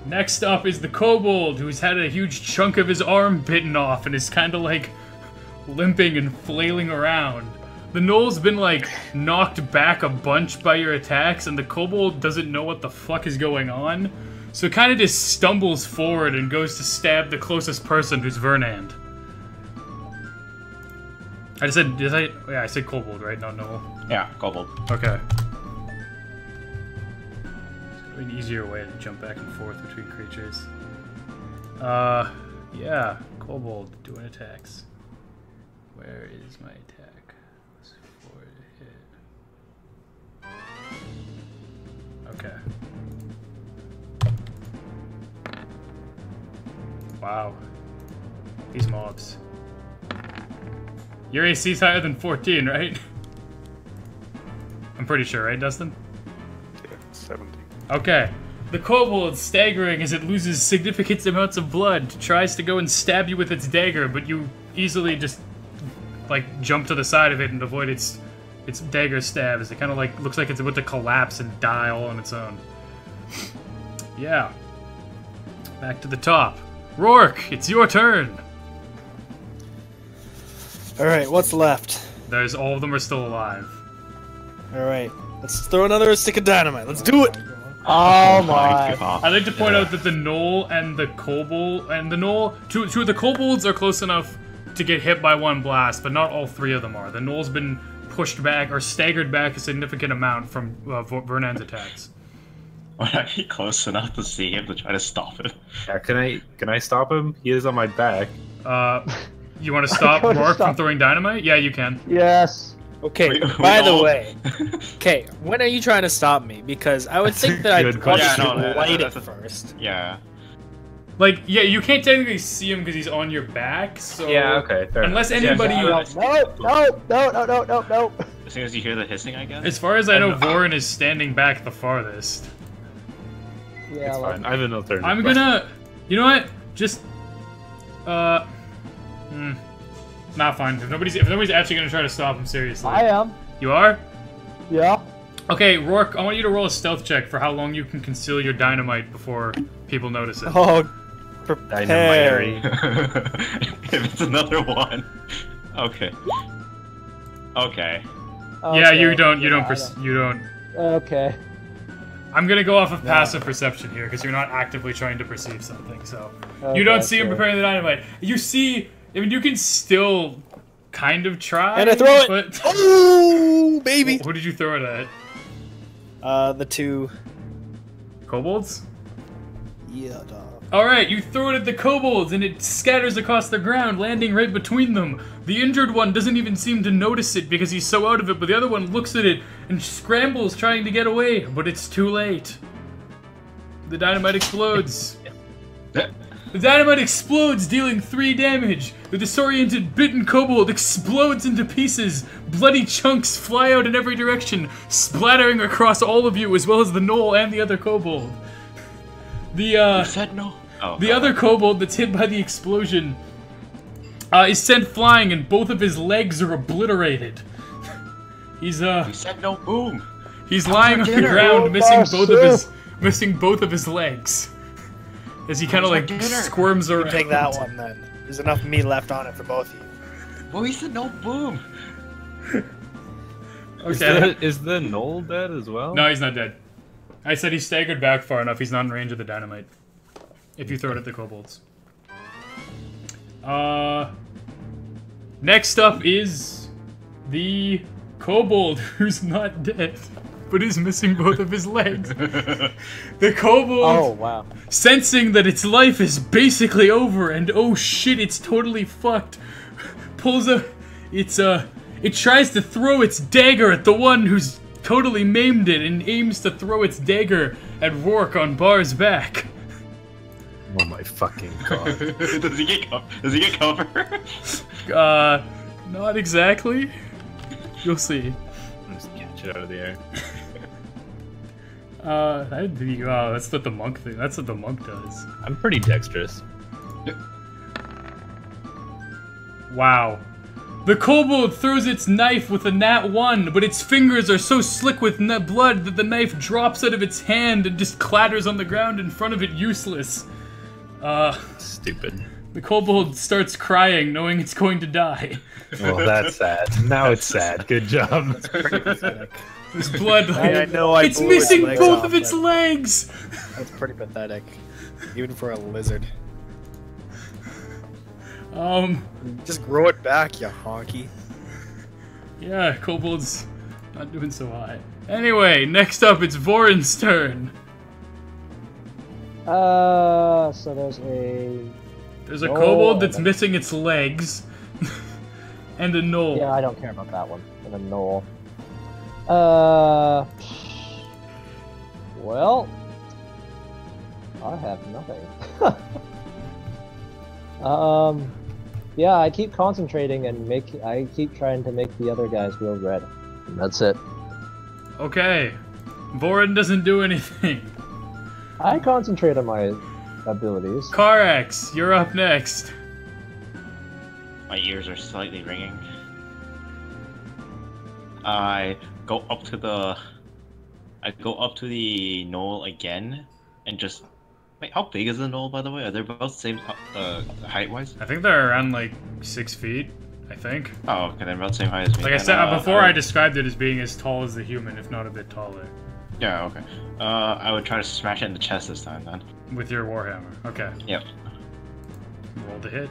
S1: Next up is the kobold, who's had a huge chunk of his arm bitten off and is kind of like limping and flailing around. the gnoll's been like knocked back a bunch by your attacks, and the kobold doesn't know what the fuck is going on, so it kind of just stumbles forward and goes to stab the closest person, who's Vernand. I said kobold, right? Not gnoll.
S5: Yeah, kobold.
S1: Okay. An easier way to jump back and forth between creatures. Yeah, kobold doing attacks. Where is my attack? It's 4 to hit. Okay. Wow. These mobs. Your AC's higher than 14, right? I'm pretty sure, right, Dustin?
S4: Yeah, 70.
S1: Okay. The kobold, staggering as it loses significant amounts of blood, tries to go and stab you with its dagger, but you easily just, like, jump to the side of it and avoid its dagger stab, as it kind of, like, looks like it's about to collapse and die all on its own. Yeah. Back to the top. Rourke, it's your turn!
S3: Alright, what's left?
S1: All of them are still alive.
S3: Alright, let's throw another stick of dynamite. Let's do it!
S2: Oh my.
S5: God.
S1: I'd like to point out that the gnoll and the kobold, and the gnoll, two of the kobolds are close enough to get hit by one blast, but not all 3 of them are. The gnoll's been pushed back, or staggered back a significant amount from Vernand's attacks.
S5: Would I be close enough to see him to try to stop it?
S6: Yeah, can I stop him? He is on my back.
S1: You want to stop
S2: Go to
S1: Rourke from
S2: stop.
S1: throwing dynamite? Yeah, you can.
S2: Yes.
S3: Okay,
S5: We
S3: by the
S5: all-
S3: way, okay, when are you trying to stop me? Because I would think that I'd
S6: good
S3: probably
S5: question.
S3: should
S5: Yeah, no,
S3: light it
S5: that's a-
S3: first.
S5: Yeah.
S1: Like, yeah, you can't technically see him because he's on your back, so...
S6: Yeah, okay. Fair
S1: Unless
S6: enough.
S1: anybody...
S5: Yeah,
S2: No.
S5: As soon as you hear the hissing, I guess.
S1: As far as I know, Vorin is standing back the farthest.
S2: Yeah,
S6: It's
S2: like,
S6: fine. I have an alternative.
S1: I'm gonna... You know what? Just... Not fine. If nobody's actually gonna try to stop him, seriously.
S2: I am.
S1: You are?
S2: Yeah.
S1: Okay, Rourke, I want you to roll a stealth check for how long you can conceal your dynamite before people notice it.
S3: Oh, prepare.
S6: Dynamite.
S5: If it's another one. Okay. Okay.
S1: Yeah, you
S2: Okay.
S1: don't.
S2: Yeah,
S1: You don't.
S2: Okay.
S1: I'm gonna go off of passive perception here because you're not actively trying to perceive something. So you don't see him
S2: sure.
S1: preparing the dynamite. You see. I mean, you can still kind of try.
S3: And I throw it.
S1: But
S3: Oh, baby.
S1: who did you throw it at?
S3: The 2.
S1: Kobolds?
S3: Yeah, dog.
S1: Alright, you throw it at the kobolds and it scatters across the ground, landing right between them. The injured one doesn't even seem to notice it because he's so out of it, but the other one looks at it and scrambles trying to get away, but it's too late. The dynamite explodes. The dynamite explodes, dealing 3 damage. The disoriented, bitten kobold explodes into pieces. Bloody chunks fly out in every direction, splattering across all of you, as well as the gnoll and the other kobold.
S5: You said no. Oh,
S1: The
S5: God.
S1: other kobold that's hit by the explosion is sent flying, and both of his legs are obliterated. He's
S5: You said no. Boom.
S1: he's lying on the
S5: dinner?
S1: ground,
S2: Oh,
S1: missing both of his legs, as he kind of
S5: my
S1: like
S5: dinner?
S1: squirms around.
S3: Take that one then. There's enough meat left on it for both of you.
S5: Well, he said no. Boom.
S1: Okay.
S6: Is the gnoll dead as well?
S1: No, he's not dead. I said he staggered back far enough. He's not in range of the dynamite. If you throw it at the kobolds. Next up is the kobold who's not dead, but is missing both of his legs. The kobold,
S2: Oh wow.
S1: sensing that its life is basically over and oh shit, it's totally fucked, pulls a, it tries to throw its dagger at the one who's totally maimed it and aims to throw its dagger at Rourke on Bar's back.
S6: Oh my fucking god.
S5: Does he get cover?
S1: Not exactly. You'll see.
S6: Just catch it out of the air.
S1: That's what the monk thing. That's what the monk does.
S6: I'm pretty dexterous.
S1: Wow. The kobold throws its knife with a nat 1, but its fingers are so slick with blood that the knife drops out of its hand and just clatters on the ground in front of it, useless.
S6: Stupid.
S1: The kobold starts crying, knowing it's going to die.
S6: Well, that's sad. Now it's sad. Good job.
S3: That's pretty pathetic.
S1: There's blood.
S3: I know I
S1: It's
S3: blew
S1: missing
S3: legs
S1: both
S3: off,
S1: of its
S3: but
S1: legs.
S3: That's pretty pathetic, even for a lizard. Just grow it back, you honky.
S1: Yeah, kobold's not doing so hot. Anyway, next up, it's Voron's turn.
S2: So
S1: There's a
S2: Oh,
S1: kobold that's
S2: okay.
S1: missing its legs, and a gnoll.
S2: yeah, I don't care about that one. And a knoll. Well, I have nothing. Yeah, I keep concentrating and I keep trying to make the other guys real red. And that's it.
S1: Okay, Voron doesn't do anything.
S2: I concentrate on my abilities.
S1: Karax, you're up next.
S5: My ears are slightly ringing. I go up to the knoll again, and just wait. How big is the knoll, by the way? Are they both the same height-wise?
S1: I think they're around like 6 feet. I think.
S5: Oh, okay, they're about the same height as me.
S1: Like I
S5: then,
S1: said before, I described it as being as tall as the human, if not a bit taller.
S5: Yeah, okay. I would try to smash it in the chest this time, then.
S1: With your warhammer. Okay.
S5: Yep.
S1: Roll to hit.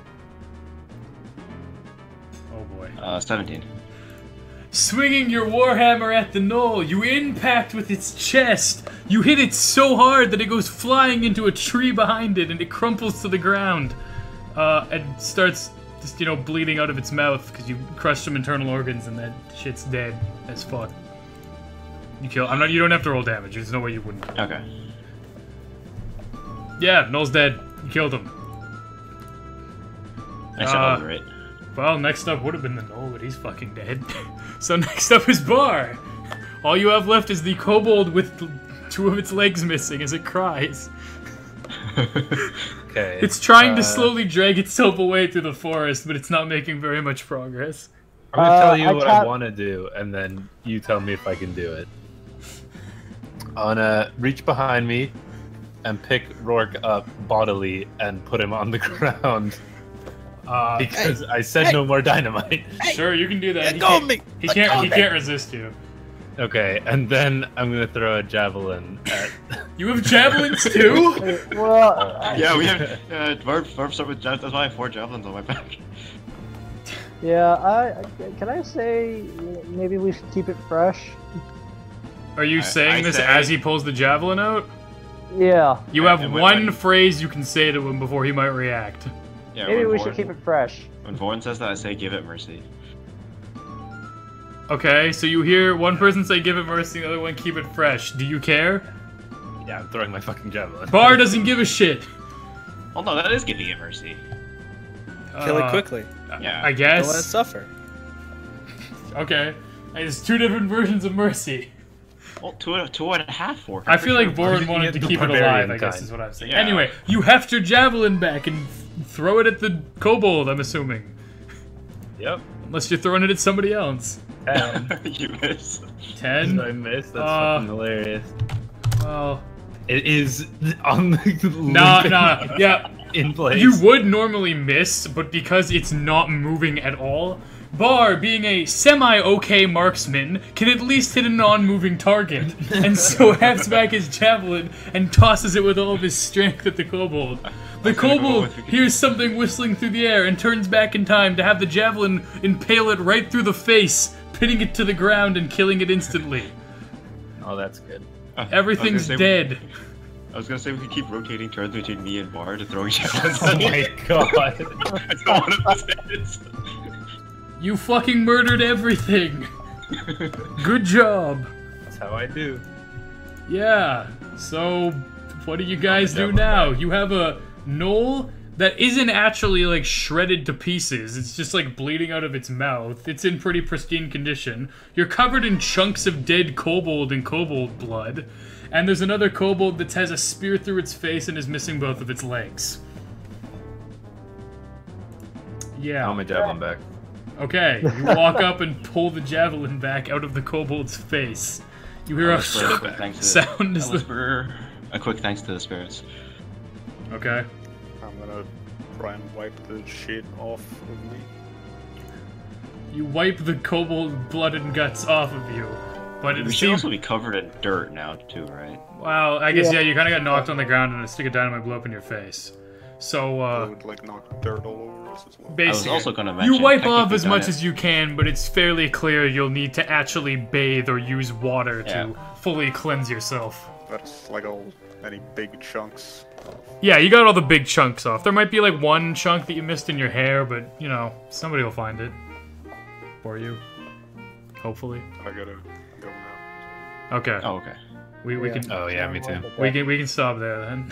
S1: Oh boy.
S5: 17.
S1: Swinging your warhammer at the knoll, you impact with its chest. You hit it so hard that it goes flying into a tree behind it, and it crumples to the ground, and starts just bleeding out of its mouth because you crushed some internal organs, and that shit's dead as fuck. You kill. You don't have to roll damage. There's no way you wouldn't.
S5: Okay.
S1: Yeah, Knoll's dead. You killed him.
S5: I said over it.
S1: Well, next up would have been the Knoll, but he's fucking dead. So next up is Bar. All you have left is the kobold with 2 of its legs missing as it cries.
S6: Okay.
S1: It's trying to slowly drag itself away through the forest, but it's not making very much progress.
S6: I'm gonna tell you
S2: I
S6: what I
S2: can't-
S6: want to do, and then you tell me if I can do it. I wanna reach behind me and pick Rourke up bodily and put him on the ground because I said no more dynamite.
S1: Sure, you can do that.
S3: Let go of me!
S1: He
S3: Let go
S1: can't.
S3: of
S1: He
S3: me!
S1: can't resist you.
S6: Okay, and then I'm gonna throw a javelin at.
S1: You have javelins too?
S2: Well,
S5: Yeah, we have. Verb start with javelins. That's why I have 4 javelins on my back.
S2: yeah, can I say maybe we should keep it fresh?
S1: Are you saying
S5: I
S1: this
S5: say-
S1: as he pulls the javelin out?
S2: Yeah,
S1: You have
S5: And
S1: one
S5: when-
S1: phrase you can say to him before he might react.
S5: Yeah,
S2: maybe
S5: when
S2: we should
S5: Voron-
S2: keep it fresh.
S5: When Voron says that, I say give it mercy.
S1: Okay, so you hear one person say give it mercy, the other one keep it fresh. Do you care?
S6: Yeah, I'm throwing my fucking javelin.
S1: Bar doesn't give a shit.
S5: Oh no, that is giving it mercy.
S3: Kill it quickly.
S5: Yeah.
S1: I
S3: Don't let it
S1: guess.
S3: suffer.
S1: Okay. There's 2 different versions of mercy.
S5: Well, two and a half work.
S1: I feel like
S6: You
S1: Voron
S6: can
S1: wanted to
S6: get the
S1: keep it
S6: barbarian
S1: alive, I guess
S6: kind.
S1: is what I'm saying.
S5: Yeah.
S1: Anyway, you heft your javelin back and throw it at the kobold, I'm assuming.
S6: Yep.
S1: Unless you're throwing it at somebody else.
S6: 10.
S5: you miss.
S1: 10?
S6: I missed. That's fucking hilarious.
S1: Well,
S6: It is on the
S1: no, yeah.
S6: in place.
S1: You would normally miss, but because it's not moving at all, Bar, being a semi-okay marksman, can at least hit a non-moving target, and so hefts back his javelin and tosses it with all of his strength at the kobold. The kobold hears something whistling through the air and turns back in time to have the javelin impale it right through the face, pinning it to the ground and killing it instantly.
S6: Oh, that's good.
S1: Everything's dead.
S5: I was gonna say we could keep rotating turns between me and Bar to throw javelins.
S6: Oh my god.
S5: I don't want to miss it.
S1: You fucking murdered everything. Good job.
S6: That's how I do.
S1: Yeah, so what do you guys do
S6: devil
S1: now? You have a knoll that isn't actually like shredded to pieces. It's just like bleeding out of its mouth. It's in pretty pristine condition. You're covered in chunks of dead kobold and kobold blood. And there's another kobold that has a spear through its face and is missing both of its legs. Yeah.
S6: I'll my javelin back.
S1: Okay, you walk up and pull the javelin back out of the kobold's face. You hear a
S5: quick thanks to
S1: sound as the...
S5: a quick thanks to the spirits.
S1: Okay.
S3: I'm gonna
S4: try and wipe the shit off of me.
S1: You wipe the kobold blood and guts off of you, but it
S5: We should
S1: seems.
S5: also be covered in dirt now too, right?
S1: Well, I guess yeah, you kind of got knocked on the ground and a stick of dynamite blew up in your face. So
S4: It would like knock dirt all over us as well.
S5: I was
S1: basically,
S5: also gonna mention.
S1: you wipe off
S5: technically
S1: as much
S5: Dyna-
S1: as you can, but it's fairly clear you'll need to actually bathe or use water to fully cleanse yourself.
S4: That's like all any big chunks.
S1: Yeah, you got all the big chunks off. There might be like one chunk that you missed in your hair, but you know, somebody will find it for you. Hopefully.
S4: I gotta go now.
S1: Okay.
S5: Oh, okay.
S1: We can
S6: Oh yeah, me too.
S1: we can stop there then.